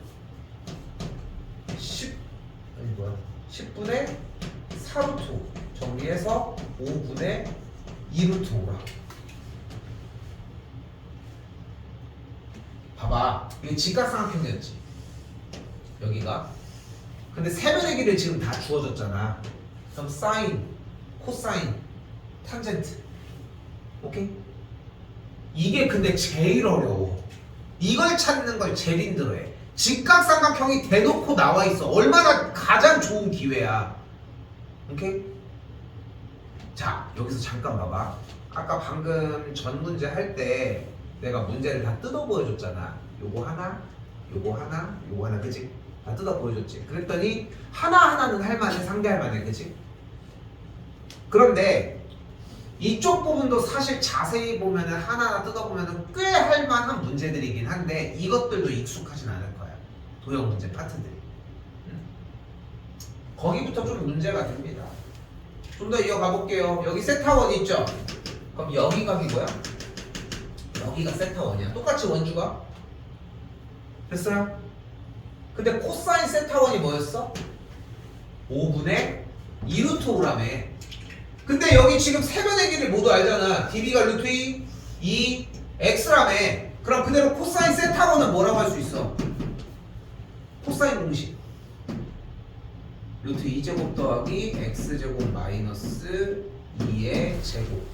10분의 4루트 5. 정리해서 5분의 2루트 5라. 봐봐. 이게 직각삼각형이었지. 여기가. 근데 세변의 길을 지금 다 주어졌잖아. 그럼 사인, 코사인, 탄젠트. 오케이? 이게 근데 제일 어려워. 이걸 찾는 걸 제일 힘들어해. 직각삼각형이 대놓고 나와 있어. 얼마나 가장 좋은 기회야. 오케이? 자, 여기서 잠깐 봐봐. 아까 방금 전 문제 할 때 내가 문제를 다 뜯어 보여줬잖아. 요거 하나, 요거 하나, 요거 하나, 그치? 다 뜯어 보여줬지. 그랬더니 하나하나는 할만해, 상대할 만해, 그치? 그런데 이쪽 부분도 사실 자세히 보면은 하나하나 뜯어보면은 꽤 할만한 문제들이긴 한데 이것들도 익숙하진 않을 거야. 도형 문제 파트들이. 거기부터 좀 문제가 됩니다. 좀 더 이어가 볼게요. 여기 세타 1 있죠? 그럼 여기가 뭐야? 여기가 세타 1이야. 똑같이 원주가? 됐어요? 근데 코사인 세타 1이 뭐였어? 5분의 2루트 5라며. 근데 여기 지금 세변의 길이 모두 알잖아. db가 루트 2 x라며. 그럼 그대로 코사인 세타 1은 뭐라고 할 수 있어? 코사인 공식 루트 2제곱 더하기 x제곱 마이너스 2의 제곱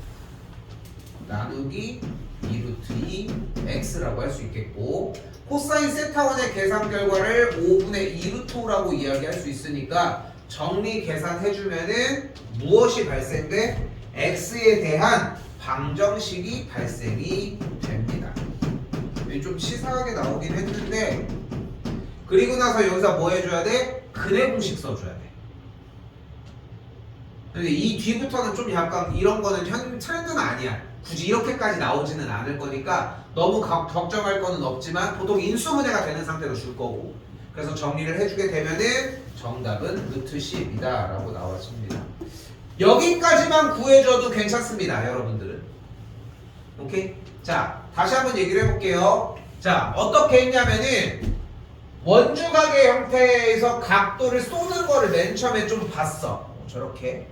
나누기 2루트 2 x라고 할 수 있겠고, 코사인 세타 1의 계산 결과를 5분의 2루트 5라고 이야기할 수 있으니까 정리 계산해주면은 무엇이 발생돼? x에 대한 방정식이 발생이 됩니다. 좀 치사하게 나오긴 했는데, 그리고 나서 여기서 뭐 해줘야 돼? 근해 공식 써줘야 돼. 근데 이 뒤부터는 좀 약간 이런 거는 트렌드는 아니야. 굳이 이렇게까지 나오지는 않을 거니까 너무 걱정할 거는 없지만 보통 인수분해가 되는 상태로 줄 거고, 그래서 정리를 해주게 되면은 정답은 루트 10이다 라고 나와집니다. 여기까지만 구해줘도 괜찮습니다, 여러분들은. 오케이? 자, 다시 한번 얘기를 해볼게요. 자, 어떻게 했냐면은 원주각의 형태에서 각도를 쏘는 거를 맨 처음에 좀 봤어. 저렇게.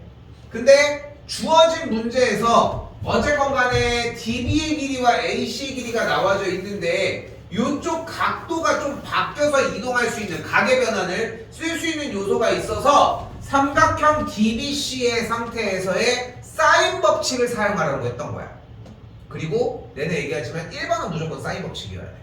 근데 주어진 문제에서 어쨌건 간에 DB의 길이와 AC의 길이가 나와져 있는데 이쪽 각도가 좀 바뀌어서 이동할 수 있는 각의 변환을 쓸 수 있는 요소가 있어서 삼각형 DBC의 상태에서의 사인 법칙을 사용하라고 했던 거야. 그리고 내내 얘기하지만 1번은 무조건 사인 법칙이어야 돼.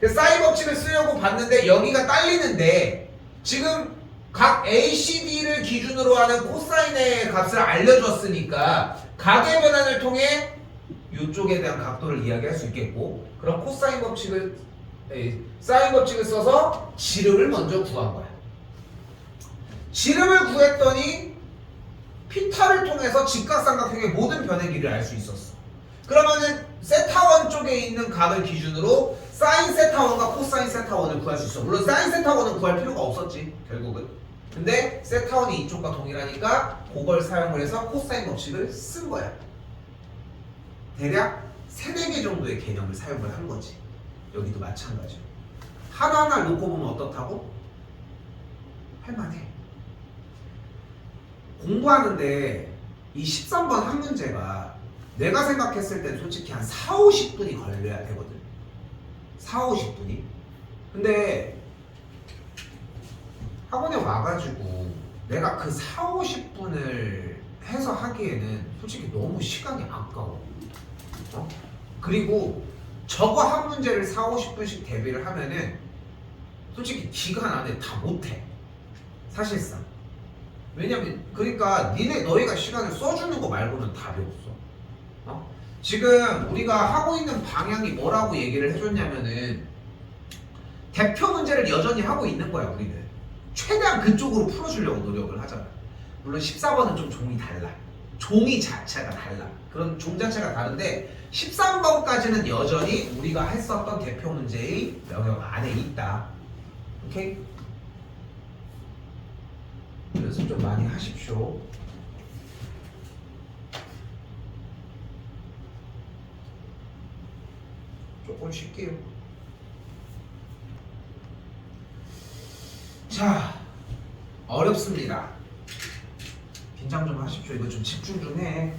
사인 법칙을 쓰려고 봤는데 여기가 딸리는데 지금 각 ACD를 기준으로 하는 코사인의 값을 알려줬으니까 각의 변환을 통해 이쪽에 대한 각도를 이야기할 수 있겠고, 그럼 코사인 법칙을 사인 법칙을 써서 지름을 먼저 구한 거야. 지름을 구했더니 피타를 통해서 직각삼각형의 모든 변의 길을 알 수 있었어. 그러면은 세타 1 쪽에 있는 각을 기준으로 사인 세타 1과 코사인 세타 1을 구할 수 있어. 물론 사인 세타 1은 구할 필요가 없었지, 결국은. 근데 세타 1이 이쪽과 동일하니까 그걸 사용을 해서 코사인 법칙을 쓴 거야. 대략 세네 개 정도의 개념을 사용을 한 거지. 여기도 마찬가지로. 하나하나 놓고 보면 어떻다고? 할만해. 공부하는데 이 13번 한 문제가 내가 생각했을 땐 솔직히 한 4, 50분이 걸려야 되거든. 4, 50분이. 근데 학원에 와가지고 내가 그 4, 50분을 해서 하기에는 솔직히 너무 시간이 아까워. 그리고 저거 한 문제를 4, 50분씩 대비를 하면은 솔직히 기간 안에 다 못해. 사실상. 왜냐면 그러니까 너희가 시간을 써주는 거 말고는 답이 없어. 지금 우리가 하고 있는 방향이 뭐라고 얘기를 해줬냐면은 대표 문제를 여전히 하고 있는 거야. 우리는 최대한 그쪽으로 풀어주려고 노력을 하잖아. 물론 14번은 좀 종이 달라. 종이 자체가 달라. 그런 종 자체가 다른데 13번까지는 여전히 우리가 했었던 대표 문제의 영역 안에 있다. 오케이? 연습 좀 많이 하십시오. 조금 쉴게요. 자, 어렵습니다. 긴장 좀 하십시오. 이거 좀 집중 좀 해.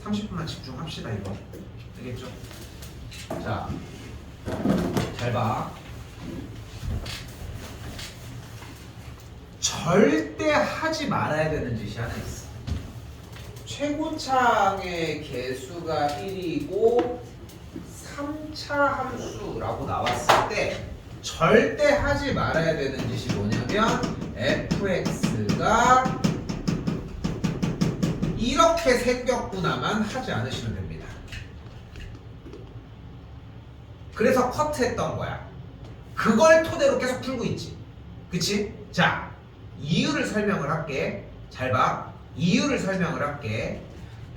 30분만 집중합시다. 이거 되겠죠? 자, 잘 봐. 절대 하지 말아야 되는 짓이 하나 있어. 최고창의 개수가 1이고 3차 함수라고 나왔을 때 절대 하지 말아야 되는 짓이 뭐냐면 fx가 이렇게 생겼구나만 하지 않으시면 됩니다. 그래서 커트했던 거야. 그걸 토대로 계속 풀고 있지. 그치? 자, 이유를 설명을 할게. 잘 봐. 이유를 설명을 할게.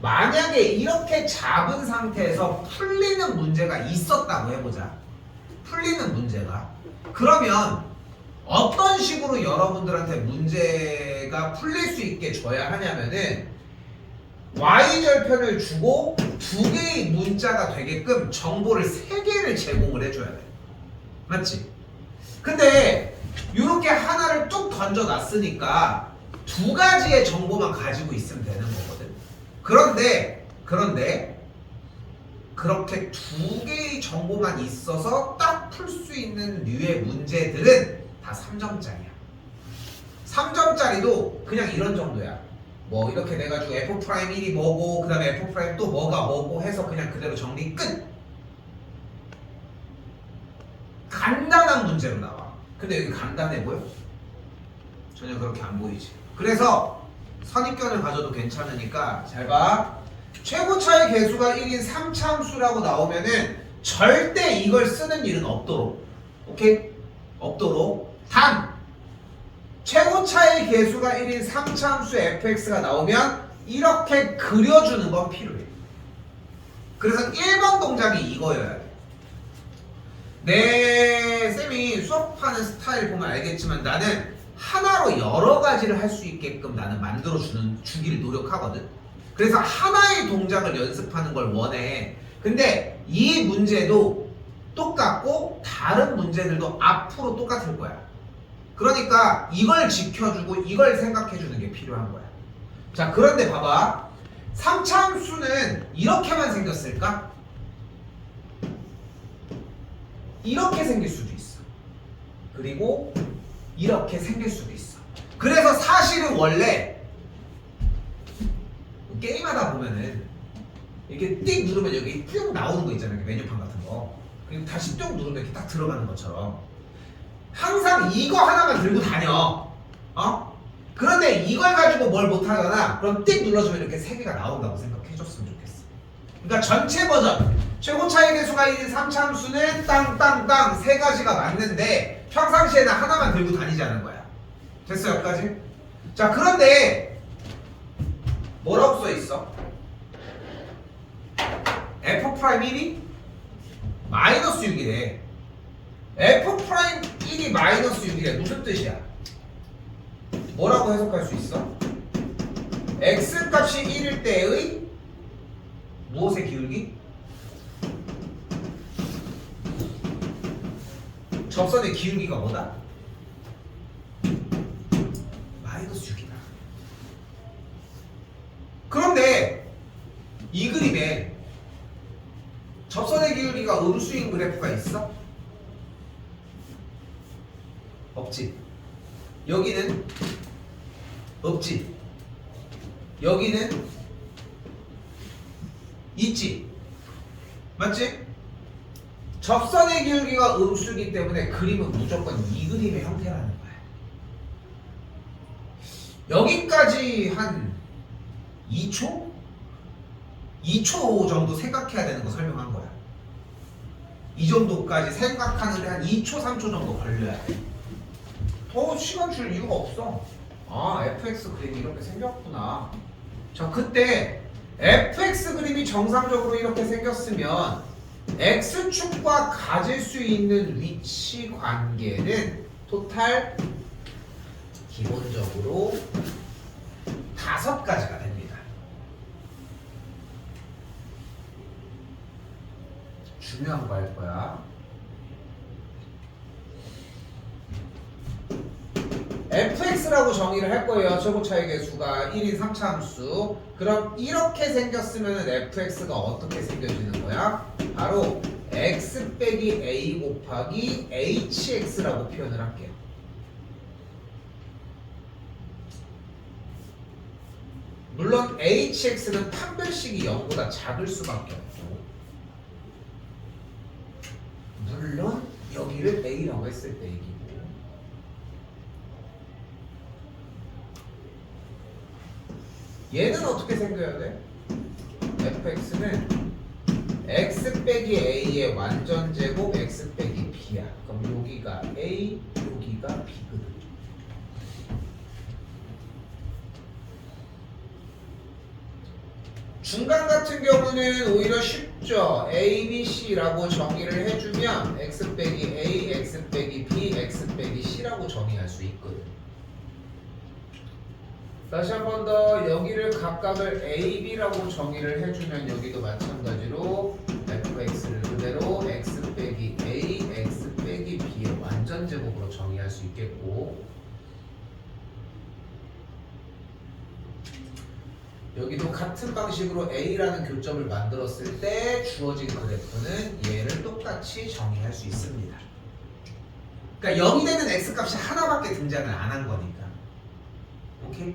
만약에 이렇게 잡은 상태에서 풀리는 문제가 있었다고 해보자. 풀리는 문제가. 그러면 어떤 식으로 여러분들한테 문제가 풀릴 수 있게 줘야 하냐면은 y절편을 주고 두 개의 문자가 되게끔 정보를 세 개를 제공을 해줘야 돼. 맞지? 근데 이렇게 하나를 뚝 던져놨으니까 두 가지의 정보만 가지고 있으면 되는 거거든. 그런데 그렇게 두 개의 정보만 있어서 딱 풀 수 있는 류의 문제들은 다 3점짜리야. 3점짜리도 그냥 이런 정도야. 뭐 이렇게 돼가지고 f'1이 뭐고 그 다음에 f' 또 뭐가 뭐고 해서 그냥 그대로 정리 끝. 간단한 문제로 나와. 근데 여기 간단해 보여? 전혀 그렇게 안 보이지. 그래서 선입견을 가져도 괜찮으니까 잘 봐. 최고차의 개수가 1인 3차함수라고 나오면은 절대 이걸 쓰는 일은 없도록. 오케이? 없도록. 단 최고차의 개수가 1인 3차함수 fx가 나오면 이렇게 그려주는 건 필요해. 그래서 1번 동작이 이거여야 돼. 쌤이 수업하는 스타일 보면 알겠지만 나는 하나로 여러 가지를 할 수 있게끔 나는 주기를 노력하거든. 그래서 하나의 동작을 연습하는 걸 원해. 근데 이 문제도 똑같고 다른 문제들도 앞으로 똑같을 거야. 그러니까 이걸 지켜주고 이걸 생각해주는 게 필요한 거야. 자, 그런데 봐봐. 3차 함수는 이렇게만 생겼을까? 이렇게 생길 수도 있어. 그리고 이렇게 생길 수도 있어. 그래서 사실은 원래 게임하다 보면은 이렇게 띡 누르면 여기 쭉 나오는 거 있잖아요. 메뉴판 같은 거. 그리고 다시 쭉 누르면 이렇게 딱 들어가는 것처럼 항상 이거 하나만 들고 다녀. 그런데 이걸 가지고 뭘 못하잖아. 그럼 띡 눌러주면 이렇게 세 개가 나온다고 생각해줬으면 좋겠어. 그러니까 전체 버전 최고차의 개수가 1인 3차 함수는 땅땅땅 세 가지가 맞는데 평상시에는 하나만 들고 다니자는 거야. 됐어 여기까지? 자, 그런데 뭐라고 써있어? f'1이 마이너스 6이래. f'1이 마이너스 6이래. 무슨 뜻이야? 뭐라고 해석할 수 있어? x 값이 1일 때의 무엇의 기울기? 접선의 기울기가 뭐다? 마이너스 6이다. 그런데 이 그림에 접선의 기울기가 음수인 그래프가 있어? 없지. 여기는 없지. 여기는 있지. 맞지? 접선의 기울기가 음수이기 때문에 그림은 무조건 이 그림의 형태라는 거야. 여기까지 한 2초? 2초 정도 생각해야 되는 거 설명한 거야. 이 정도까지 생각하는데 한 2초, 3초 정도 걸려야 돼. 더 시간 줄 이유가 없어. 아, fx 그림이 이렇게 생겼구나. 자, 그때 fx 그림이 정상적으로 이렇게 생겼으면 x축과 가질 수 있는 위치 관계는 토탈 기본적으로 5가지가 됩니다. 중요한 거 할 거야. fx라고 정의를 할 거예요. 최고 차익의 수가 1인 3차함수. 그럼 이렇게 생겼으면 fx가 어떻게 생겨지는 거야? 바로 x 빼기 a 곱하기 hx라고 표현을 할게요. 물론 hx는 판별식이 0보다 작을 수밖에 없고, 물론 여기를 a라고 했을 때 얘기고, 얘는 어떻게 생겨야 돼? fx는 x 빼기 a의 완전 제곱 x 빼기 b야. 그럼 여기가 a, 여기가 b거든. 중간 같은 경우는 오히려 쉽죠. a, b, c라고 정의를 해주면 x 빼기 a, x 빼기 b, x 빼기 c라고 정의할 수 있거든. 다시 한 번 더 여기를 각각을 a, b라고 정의를 해주면 여기도 마찬가지로 fx를 그대로 x 빼기 a, x 빼기 b의 완전 제곱으로 정의할 수 있겠고, 여기도 같은 방식으로 a라는 교점을 만들었을 때 주어진 그래프는 얘를 똑같이 정의할 수 있습니다. 그러니까 0이 되는 x값이 하나밖에 등장을 안 한 거니까. 오케이?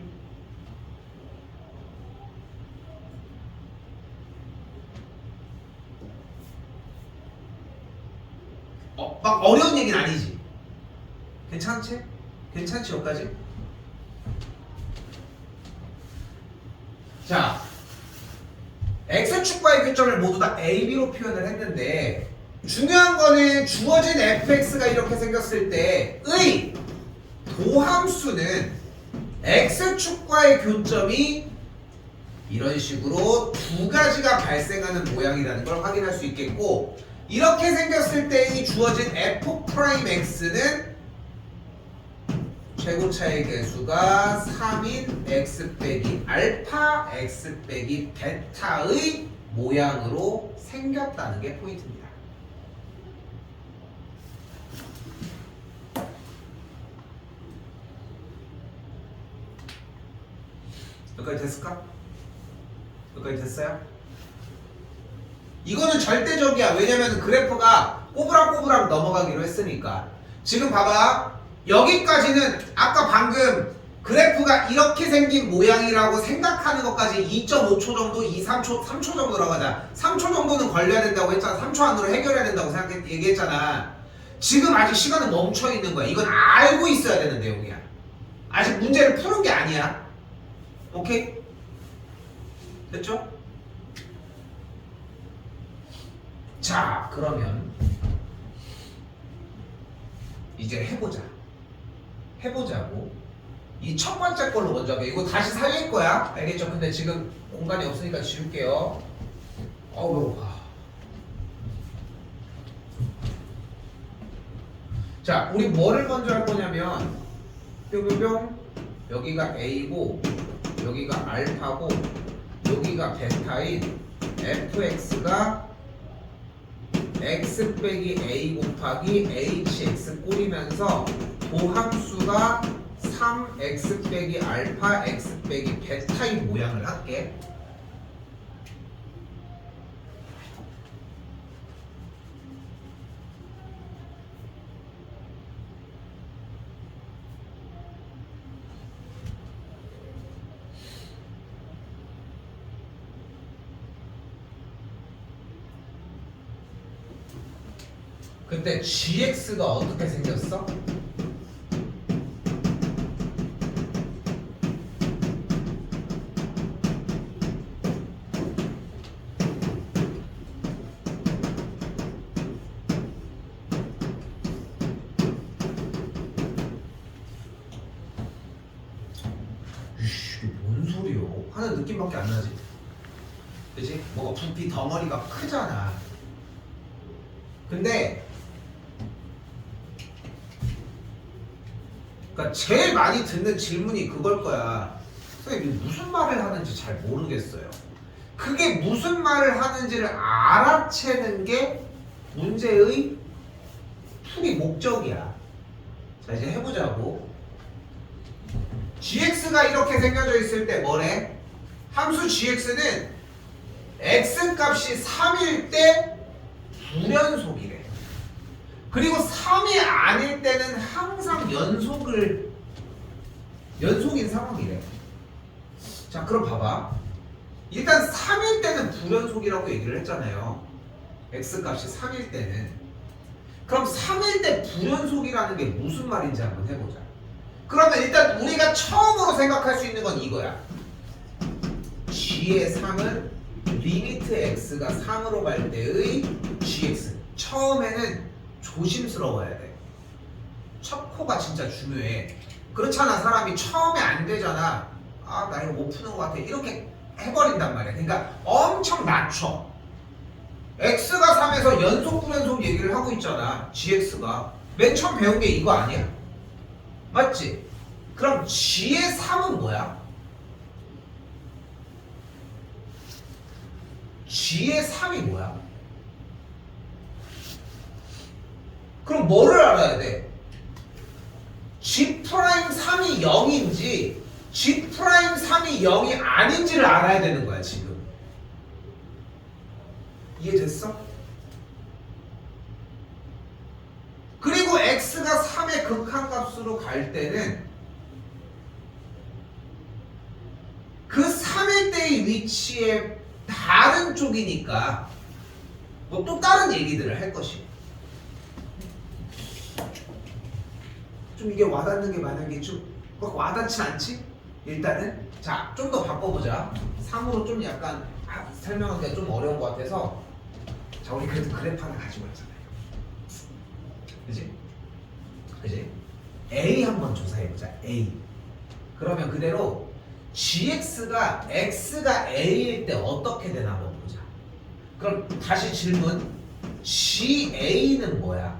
막 어려운 얘기는 아니지. 괜찮지? 괜찮지 여기까지? 자, x축과의 교점을 모두 다 a, b로 표현을 했는데 중요한 거는 주어진 fx가 이렇게 생겼을 때의 도함수는 x축과의 교점이 이런 식으로 두 가지가 발생하는 모양이라는 걸 확인할 수 있겠고, 이렇게 생겼을 때의 주어진 f'x는 최고차의 개수가 3인 x 빼기 알파 x 빼기 베타의 모양으로 생겼다는 게 포인트입니다. 여기까지 됐을까? 여기까지 됐어요? 이거는 절대적이야. 왜냐면 그래프가 꼬부랑꼬부랑 넘어가기로 했으니까. 지금 봐봐. 여기까지는 아까 방금 그래프가 이렇게 생긴 모양이라고 생각하는 것까지 2.5초 정도, 3초 정도라고 하자. 3초 정도는 걸려야 된다고 했잖아. 3초 안으로 해결해야 된다고 얘기했잖아. 지금 아직 시간은 멈춰 있는 거야. 이건 알고 있어야 되는 내용이야. 아직 문제를 푸는 게 아니야. 오케이? 됐죠? 자, 그러면 이제 해보자고. 이 첫 번째 걸로 먼저 할게요. 이거 다시 살릴 거야. 알겠죠? 근데 지금 공간이 없으니까 지울게요. 어우. 자, 우리 뭐를 먼저 할 거냐면 뿅뿅뿅, 여기가 A고 여기가 알파고 여기가 베타인 fx가 x x 빼기 a 곱하기 hx 꼬리면서 고함수가 3x 빼기 알파 x 빼기 베타인 모양을 할게. 근데 gx가 어떻게 생겼어? 이게 뭔 소리요? 하는 느낌밖에 안 나지. 그치? 뭐가 부피 덩어리가 크잖아. 근데 그러니까 제일 많이 듣는 질문이 그걸 거야. 선생님 무슨 말을 하는지 잘 모르겠어요. 그게 무슨 말을 하는지를 알아채는 게 문제의 풀이 목적이야. 자 이제 해보자고. gx가 이렇게 생겨져 있을 때 뭐래? 함수 gx는 x 값이 3일 때 불연속이래. 그리고 3이 아닐 때는 항상 연속인 상황이래. 자 그럼 봐봐. 일단 3일 때는 불연속이라고 얘기를 했잖아요. x값이 3일 때는. 그럼 3일 때 불연속이라는 게 무슨 말인지 한번 해보자. 그러면 일단 우리가 처음으로 생각할 수 있는 건 이거야. g의 3은 리미트 x가 3으로 갈 때의 gx. 처음에는 조심스러워야 돼. 첫 코가 진짜 중요해. 그렇잖아. 사람이 처음에 안 되잖아. 아 나 이거 못 푸는 것 같아. 이렇게 해버린단 말이야. 그러니까 엄청 낮춰. x가 3에서 연속 불연속 얘기를 하고 있잖아. gx가. 맨 처음 배운 게 이거 아니야? 맞지? 그럼 g의 3은 뭐야? g의 3이 뭐야? 그럼 뭐를 알아야 돼? g'3이 0인지 g'3이 0이 아닌지를 알아야 되는 거야 지금. 이해됐어? 그리고 x가 3의 극한값으로 갈 때는 그 3일 때의 위치에 다른 쪽이니까 뭐 또 다른 얘기들을 할 것이고. 좀 이게 와닿는 게 만약에 좀 와닿지 않지? 일단은 자 좀 더 바꿔보자. 3으로 좀 약간 설명하기가 좀 어려운 것 같아서 자 우리 그래도 그래프 하나 가지고 있잖아요. 그지? 그지? A 한번 조사해보자. A. 그러면 그대로 gx가 x가 a일 때 어떻게 되나 한번 보자. 그럼 다시 질문. ga는 뭐야?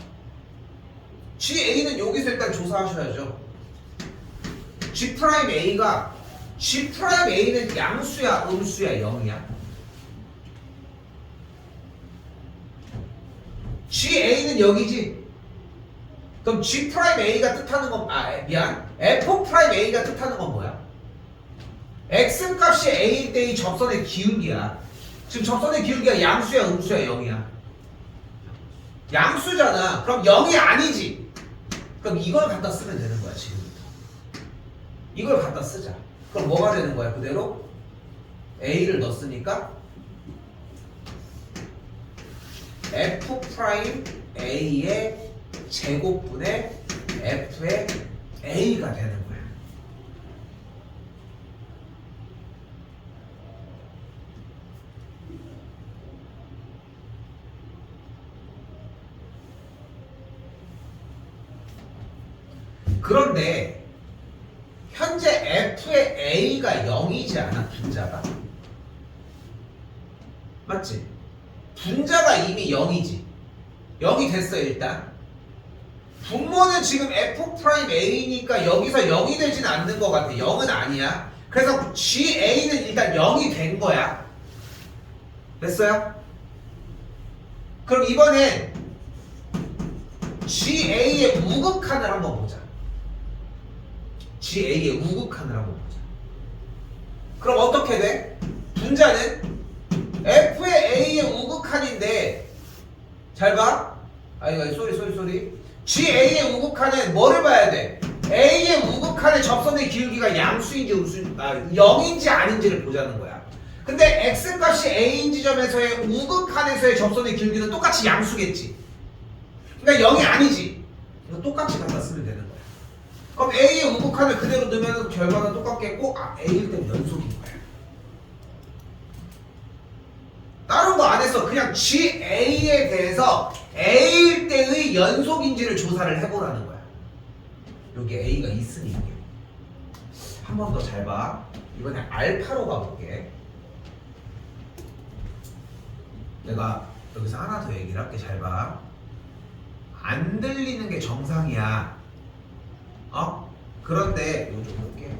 ga는 여기서 일단 조사하셔야죠. g'a가 g'a는 양수야 음수야 0이야? ga는 여기지. 그럼 g'a가 뜻하는 건 미안 f'a가 뜻하는 건 뭐야? x 값이 a일 때의 접선의 기울기야. 지금 접선의 기울기가 양수야 음수야 0이야? 양수잖아. 그럼 0이 아니지. 그럼 이걸 갖다 쓰면 되는 거야 지금부터. 이걸 갖다 쓰자. 그럼 뭐가 되는 거야 그대로? a를 넣었으니까 f'a의 제곱분의 f의 a가 되는 거야. 그런데 현재 f의 a가 0이지 않아? 분자가 맞지? 분자가 이미 0이지. 0이 됐어 일단. 분모는 지금 f'a니까 여기서 0이 되진 않는 것 같아. 0은 아니야. 그래서 ga는 일단 0이 된 거야. 됐어요? 그럼 이번엔 GA의 우극한을 한번 보자. GA의 우극한을 한번 보자. 그럼 어떻게 돼? 분자는 F의 A의 우극한인데 잘 봐. 아이고 쏘리. GA의 우극한은 뭐를 봐야 돼? A의 우극한의 접선의 기울기가 양수인지 음수인지 0인지 아닌지를 보자는 거야. 근데 X값이 A인 지점에서의 우극한에서의 접선의 기울기는 똑같이 양수겠지. 그러니까 0이 아니지. 이거 똑같이 갖다 쓰면 되는 거야. 그럼 A의 우극한을 그대로 넣으면 결과는 똑같겠고 A일 때 연속인 거야. 다른 거 안 했어. 그냥 GA에 대해서 A일 때의 연속인지를 조사를 해보라는 거야. 여기 A가 있으니 이게. 한 번 더 잘 봐. 이번에 알파로 가볼게. 내가 여기서 하나 더 얘기를 할게. 잘 봐. 안 들리는 게 정상이야. 그런데 이거 좀 볼게.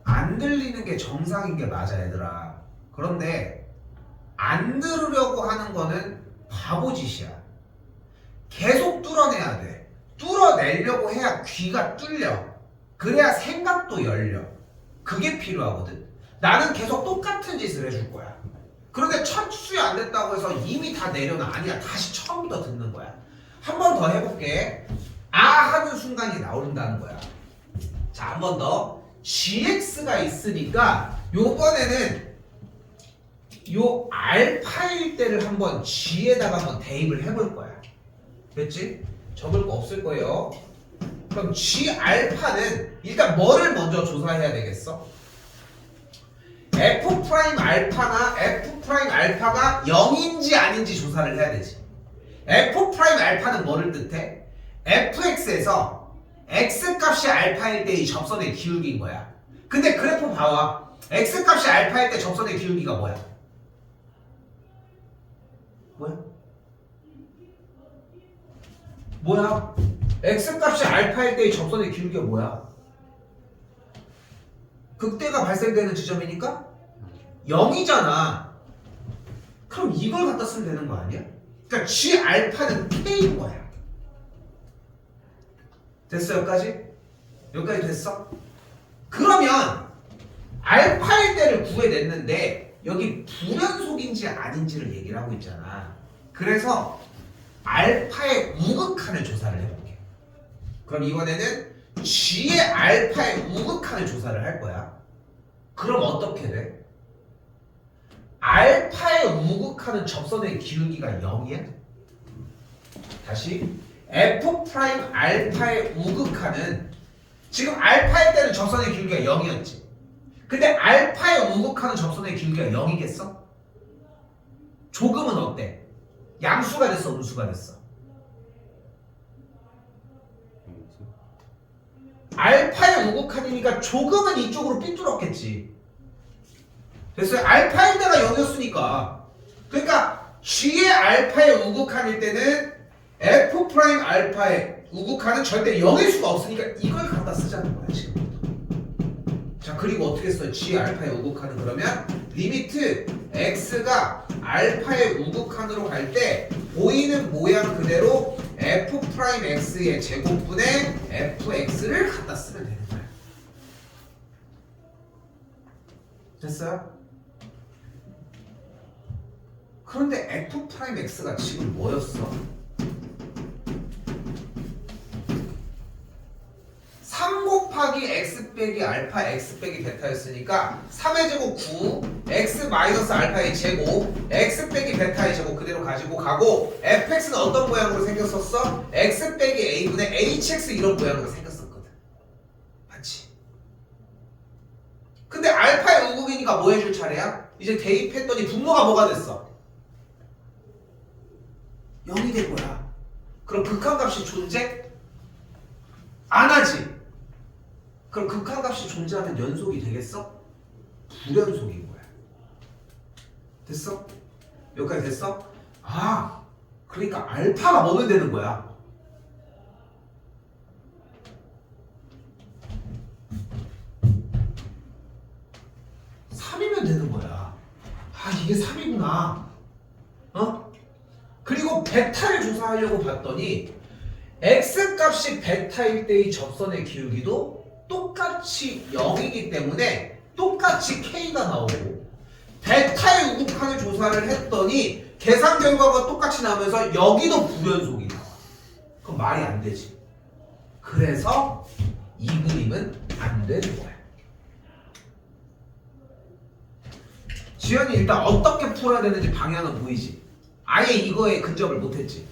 안 들리는 게 정상인 게 맞아 얘들아. 그런데 안 들으려고 하는 거는 바보짓이야. 계속 뚫어내야 돼. 뚫어내려고 해야 귀가 뚫려. 그래야 생각도 열려. 그게 필요하거든. 나는 계속 똑같은 짓을 해줄 거야. 그런데 첫 수이 안 됐다고 해서 이미 다 내려놔. 아니야. 다시 처음부터 듣는 거야. 한 번 더 해볼게. 하는 순간이 나온다는 거야. 자, 한 번 더. GX가 있으니까 요번에는 요 알파일 때를 한번 G에다가 한번 대입을 해볼 거야. 됐지? 적을 거 없을 거예요. 그럼 G 알파는 일단 뭐를 먼저 조사해야 되겠어? F 프라임 알파나 F 프라임 알파가 0인지 아닌지 조사를 해야 되지. F 프라임 알파는 뭐를 뜻해? fx에서 x 값이 알파일 때 이 접선의 기울기인 거야. 근데 그래프 봐봐. x 값이 알파일 때 접선의 기울기가 뭐야? 뭐야? x 값이 알파일 때의 접선의 기울기가 뭐야? 극대가 발생되는 지점이니까 0이잖아. 그럼 이걸 갖다 쓰면 되는 거 아니야? 그러니까 G 알파는 K인 거야. 됐어 여기까지? 여기까지 됐어? 그러면 알파일 때를 구해냈는데 여기 불연속인지 아닌지를 얘기를 하고 있잖아. 그래서 알파의 우극한을 조사를 해볼게. 그럼 이번에는 G의 알파의 우극한을 조사를 할 거야. 그럼 어떻게 돼? 알파의 우극한은 접선의 기울기가 0이야? 다시 F 프라임 알파의 우극한은 지금 알파일 때는 접선의 기울기가 0이었지. 근데 알파의 우극한은 접선의 기울기가 0이겠어? 조금은 어때? 양수가 됐어, 음수가 됐어? 알파의 우극한이니까 조금은 이쪽으로 삐뚤었겠지. 됐어요? 알파일 때가 0이었으니까. 그러니까 G의 알파의 우극한일 때는 F 프라임 알파의 우극한은 절대 0일 수가 없으니까 이걸 갖다 쓰자는 거야 지금. 자, 그리고 어떻게 써요? G 알파의 우극한은 그러면 리미트 x가 알파의 우극한으로 갈 때 보이는 모양 그대로 f 프라임 x의 제곱분의 fx를 갖다 쓰면 되는 거야. 됐어요? 그런데 f 프라임 x가 지금 뭐였어? 3 곱하기 x 빼기 알파 x 빼기 베타였으니까 3의 제곱 9 x 마이너스 알파의 제곱 x 빼기 베타의 제곱 그대로 가지고 가고 fx는 어떤 모양으로 생겼었어? x 빼기 a분의 hx 이런 모양으로 생겼었거든. 맞지? 근데 알파의 우극이니까 뭐 해줄 차례야? 이제 대입했더니 분모가 뭐가 됐어? 0이 된 거야. 그럼 극한값이 존재? 안 하지? 그럼 극한값이 존재하면 연속이 되겠어? 불연속인 거야. 됐어? 여기까지 됐어? 그러니까 알파가 뭐면 되는 거야? (3) 이면 되는 거야. 아 이게 3이구나. 어? 그리고 베타를 조사하려고 봤더니 x 값이 베타일 때의 접선의 기울기도 똑같이 0이기 때문에 똑같이 k가 나오고 베타의 우극한을 조사를 했더니 계산 결과가 똑같이 나오면서 여기도 불연속이 나와. 그럼 말이 안 되지. 그래서 이 그림은 안 되는 거야. 지연이 일단 어떻게 풀어야 되는지 방향은 보이지? 아예 이거에 근접을 못했지?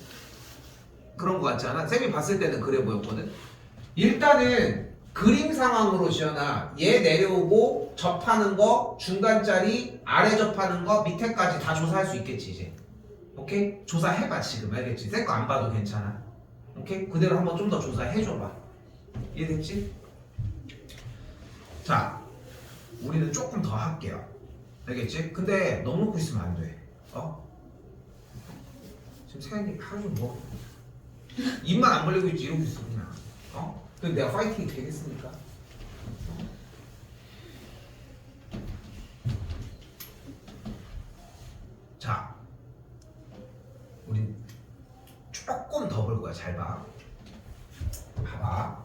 그런 거 같지 않아? 쌤이 봤을 때는 그래 보였거든? 일단은 그림 상황으로 지연아 얘 내려오고 접하는 거 중간짜리 아래 접하는 거 밑에까지 다 조사할 수 있겠지 이제. 오케이? 조사해봐 지금 알겠지? 쌤 거 안 봐도 괜찮아. 오케이? 그대로 한번 좀 더 조사해줘봐. 이해됐지? 자 우리는 조금 더 할게요. 알겠지? 근데 너무 놓고 있으면 안 돼. 어? 지금 세연이 하루 좀 뭐 입만 안 벌리고 있지 이러고 있어 그냥. 어? 근데 내가 파이팅이 되겠습니까? 자 우린 조금 더 볼 거야. 잘 봐. 봐봐.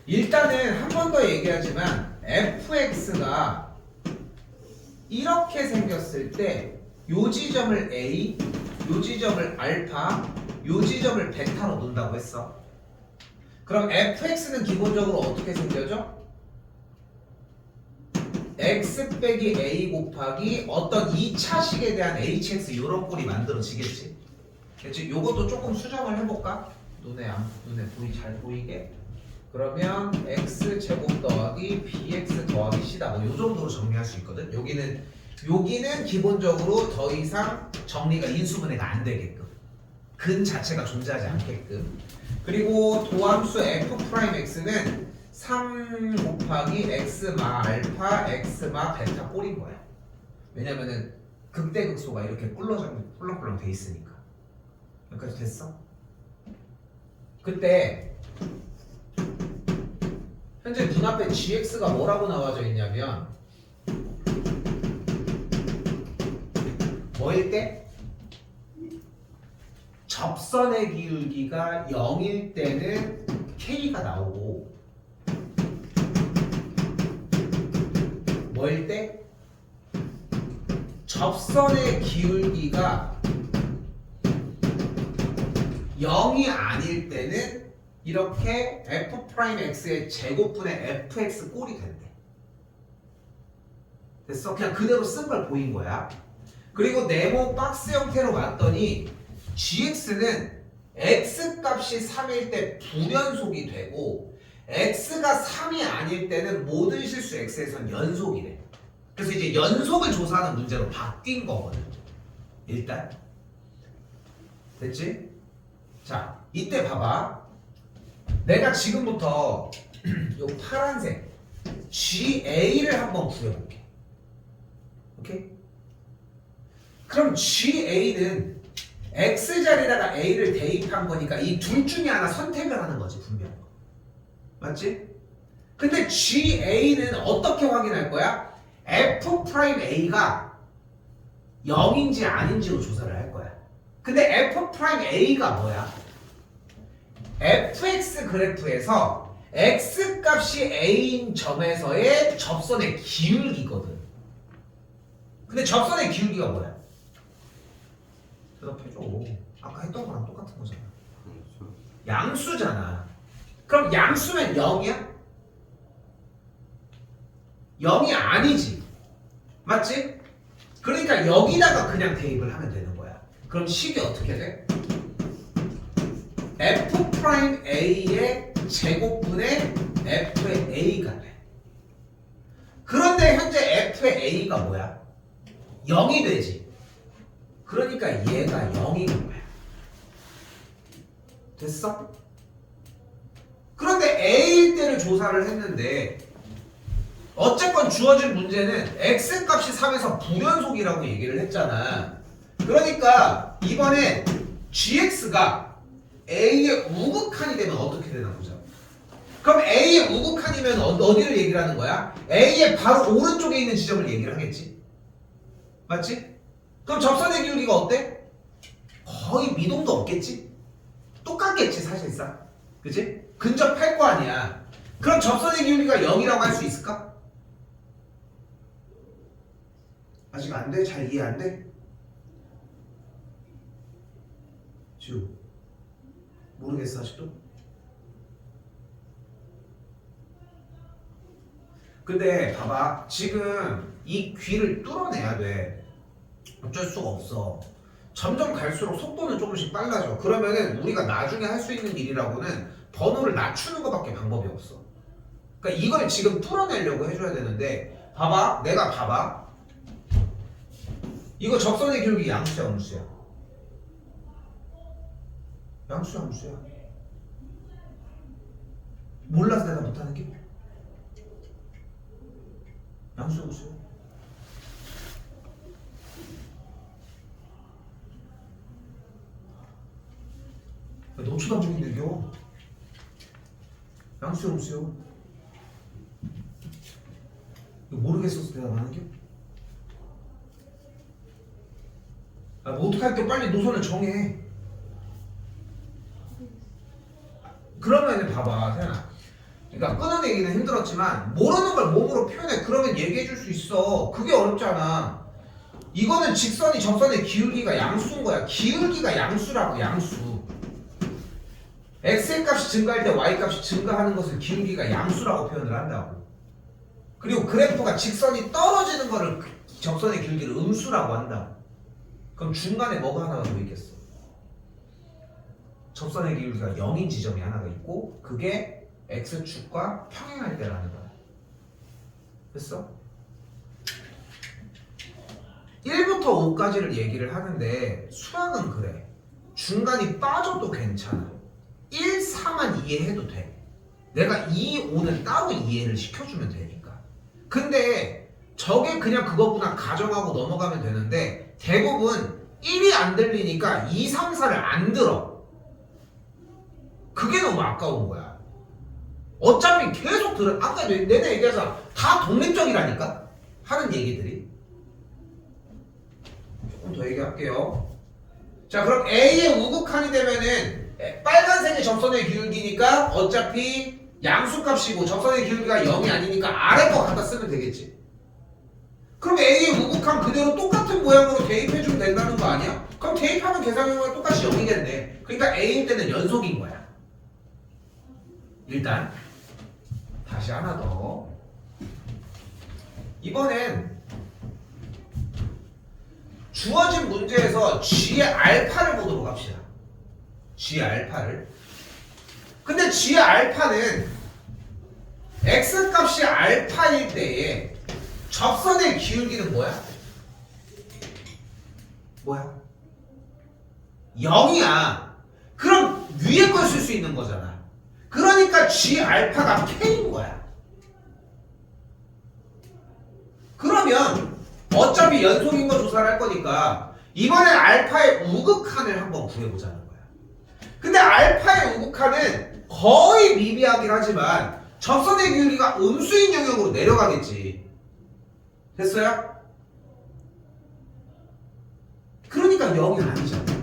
일단은 한 번 더 얘기하지만 fx가 이렇게 생겼을 때 요 지점을 A, 요 지점을 알파, 요 지점을 베타로 놓는다고 했어. 그럼 fx는 기본적으로 어떻게 생겨져? x 빼기 a 곱하기 어떤 2차식에 대한 hx 요런 꼴이 만들어지겠지. 그치? 요것도 조금 수정을 해볼까? 눈에 잘 보이게. 그러면 x 제곱 더하기 bx 더하기 c다. 뭐 요 정도로 정리할 수 있거든. 여기는 기본적으로 더 이상 정리가 인수분해가 안 되게끔. 근 자체가 존재하지 않게끔. 그리고 도함수 f'x는 3 곱하기 x마 알파 x마 베타 꼴인 거야. 왜냐면은 극대극소가 이렇게 꿀렁꿀렁 돼 있으니까. 여기까지 됐어? 그때 현재 눈앞에 gx가 뭐라고 나와져 있냐면 뭐일 때? 접선의 기울기가 0일 때는 k가 나오고 뭐일 때? 접선의 기울기가 0이 아닐 때는 이렇게 f'x의 제곱분의 fx 꼴이 된대. 됐어? 그냥 그대로 쓴 걸 보인 거야. 그리고 네모 박스 형태로 왔더니 gx는 x 값이 3일 때 불연속이 되고 x가 3이 아닐 때는 모든 실수 x에선 연속이래. 그래서 이제 연속을 조사하는 문제로 바뀐 거거든. 일단 됐지? 자, 이때 봐봐. 내가 지금부터 요 파란색 GA를 한번 구해볼게. 오케이? 그럼 GA는 X자리에다가 A를 대입한 거니까 이 둘 중에 하나 선택을 하는 거지, 분명. 맞지? 근데 GA는 어떻게 확인할 거야? F'A가 0인지 아닌지로 조사를 할 거야. 근데 F'A가 뭐야? fx 그래프에서 x 값이 a인 점에서의 접선의 기울기거든. 근데 접선의 기울기가 뭐야? 대답해줘. 아까 했던 거랑 똑같은 거잖아. 양수잖아. 그럼 양수면 0이야? 0이 아니지. 맞지? 그러니까 여기다가 그냥 대입을 하면 되는 거야. 그럼 식이 어떻게 돼? f'A의 제곱분의 f의 a가 돼. 그런데 현재 f의 a가 뭐야? 0이 되지. 그러니까 얘가 0인 거야. 됐어? 그런데 a일 때를 조사를 했는데 어쨌건 주어진 문제는 x 값이 3에서 불연속이라고 얘기를 했잖아. 그러니까 이번에 gx가 A의 우극한이 되면 어떻게 되나 보자. 그럼 A의 우극한이면 어디를 얘기를 하는 거야? A의 바로 오른쪽에 있는 지점을 얘기를 하겠지. 맞지? 그럼 접선의 기울기가 어때? 거의 미동도 없겠지? 똑같겠지 사실상. 그치? 근접할 거 아니야. 그럼 접선의 기울기가 0이라고 할 수 있을까? 아직 안 돼? 잘 이해 안 돼? 지우 모르겠어 아직도? 근데 봐봐 지금 이 귀를 뚫어내야 돼. 어쩔 수가 없어. 점점 갈수록 속도는 조금씩 빨라져. 그러면은 우리가 나중에 할 수 있는 일이라고는 번호를 낮추는 것밖에 방법이 없어. 그러니까 이걸 지금 뚫어내려고 해줘야 되는데 봐봐 내가 봐봐 이거 접선의 기울기 양수야 음수야? 양수야 음수야? 몰라서 내가 못하는 게? 양수야 음수야? 노초단 중인데요. 양수야 음수야? 이거 모르겠어서 대답하는 게? 아, 뭐 어떡할게 빨리 노선을 정해. 그러면 봐봐 태연아 그러니까 끊어내기는 힘들었지만 모르는 걸 몸으로 표현해. 그러면 얘기해 줄 수 있어. 그게 어렵잖아. 이거는 직선이 접선의 기울기가 양수인 거야. 기울기가 양수라고 양수. x의 값이 증가할 때 y 값이 증가하는 것을 기울기가 양수라고 표현을 한다고. 그리고 그래프가 직선이 떨어지는 거를 접선의 기울기를 음수라고 한다고. 그럼 중간에 뭐가 하나가 더 있겠어? 접선의 기울기가 0인 지점이 하나가 있고 그게 x축과 평행할 때라는 거야. 됐어? 1부터 5까지를 얘기를 하는데 수학은 그래. 중간이 빠져도 괜찮아. 1, 4만 이해해도 돼. 내가 2, 5는 따로 이해를 시켜주면 되니까. 근데 저게 그냥 그거구나 가정하고 넘어가면 되는데 대부분 1이 안 들리니까 2, 3, 4를 안 들어. 그게 너무 아까운 거야. 어차피 계속 들어. 아까 내내 얘기하잖아. 다 독립적이라니까? 하는 얘기들이. 조금 더 얘기할게요. 자 그럼 A의 우극한이 되면은 빨간색이 접선의 기울기니까 어차피 양수값이고 접선의 기울기가 0이 아니니까 아래 거 갖다 쓰면 되겠지. 그럼 A의 우극한 그대로 똑같은 모양으로 대입해주면 된다는 거 아니야? 그럼 대입하면 계산형과 똑같이 0이겠네. 그러니까 A일 때는 연속인 거야. 일단 다시 하나 더. 이번엔 주어진 문제에서 G의 알파를 보도록 합시다. G의 알파를. 근데 G의 알파는 X값이 알파일 때에 접선의 기울기는 뭐야? 뭐야? 0이야. 그럼 위에 걸 쓸 수 있는 거잖아. 그러니까 G 알파가 K인 거야. 그러면 어차피 연속인 거 조사를 할 거니까 이번엔 알파의 우극한을 한번 구해보자는 거야. 근데 알파의 우극한은 거의 미비하긴 하지만 접선의 기울기가 음수인 영역으로 내려가겠지. 됐어요? 그러니까 0이 아니잖아.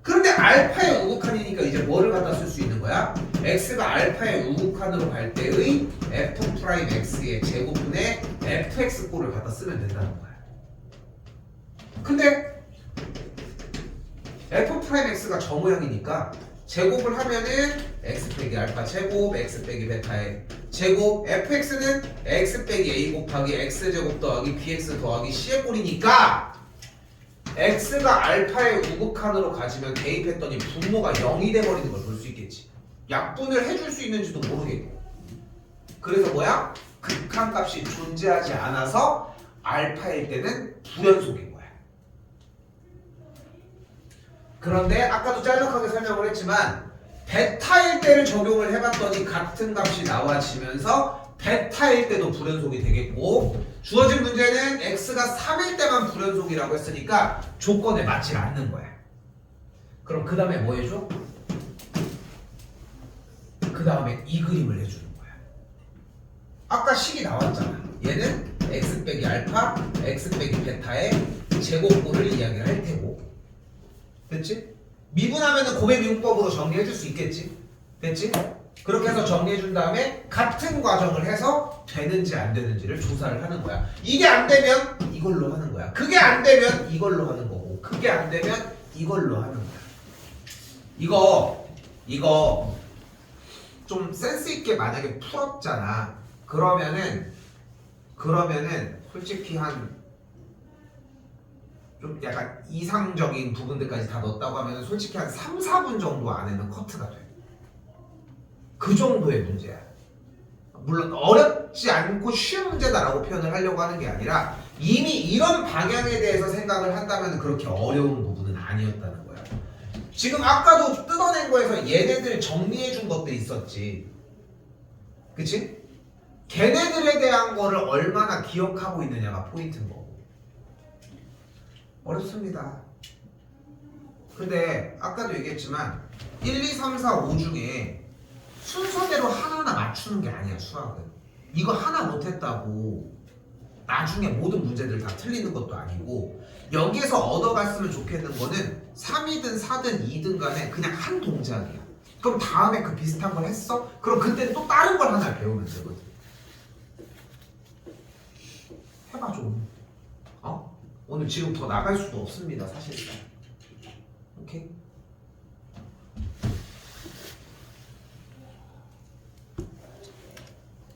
그런데 알파의 우극한이니까 이제 뭐를 갖다 쓸 수 있는 거야? x가 알파의 우극한으로 갈 때의 f'x의 제곱분의 fx꼴을 갖다 쓰면 된다는 거야. 근데 f'x가 저 모양이니까 제곱을 하면은 x 빼기 알파 제곱, x 빼기 베타의 제곱, fx는 x 빼기 a 곱하기 x제곱 더하기 bx 더하기 c의 꼴이니까 x가 알파의 우극한으로 가지면 대입했더니 분모가 0이 돼버리는 걸 볼 수 있겠지. 약분을 해줄 수 있는지도 모르겠고. 그래서 뭐야? 극한값이 존재하지 않아서 알파일 때는 불연속인 거야. 그런데 아까도 짤막하게 설명을 했지만 베타일 때를 적용을 해봤더니 같은 값이 나와지면서 베타일 때도 불연속이 되겠고 주어진 문제는 x가 3일 때만 불연속이라고 했으니까 조건에 맞지 않는 거야. 그럼 그 다음에 뭐 해줘? 그 다음에 이 그림을 해주는 거야. 아까 식이 나왔잖아. 얘는 x 빼기 알파, x 빼기 베타의 제곱꼴을 이야기를 할 테고, 됐지? 미분하면은 곱의 미분법으로 정리해 줄 수 있겠지? 됐지? 그렇게 해서 정리해 준 다음에 같은 과정을 해서 되는지 안 되는지를 조사를 하는 거야. 이게 안 되면 이걸로 하는 거야. 그게 안 되면 이걸로 하는 거고, 그게 안 되면 이걸로 하는 거야. 이거 좀 센스 있게 만약에 풀었잖아. 그러면은 솔직히 한 좀 약간 이상적인 부분들까지 다 넣었다고 하면은 솔직히 한 3, 4분 정도 안에는 커트가 돼. 그 정도의 문제야. 물론 어렵지 않고 쉬운 문제다라고 표현을 하려고 하는 게 아니라 이미 이런 방향에 대해서 생각을 한다면 그렇게 어려운 부분은 아니었다는 거야. 지금 아까도 뜯어낸 거에서 얘네들 정리해 준 것도 있었지. 그치? 걔네들에 대한 거를 얼마나 기억하고 있느냐가 포인트인 거고. 어렵습니다. 근데 아까도 얘기했지만 1, 2, 3, 4, 5 중에 순서대로 하나하나 맞추는 게 아니야, 수학은. 이거 하나 못했다고 나중에 모든 문제들 다 틀리는 것도 아니고, 여기에서 얻어갔으면 좋겠는 거는 3이든 4든 2든 간에 그냥 한 동작이야. 그럼 다음에 그 비슷한 걸 했어? 그럼 그때는 또 다른 걸 하나 배우면 되거든. 해봐 좀. 오늘 지금 더 나갈 수도 없습니다, 사실상.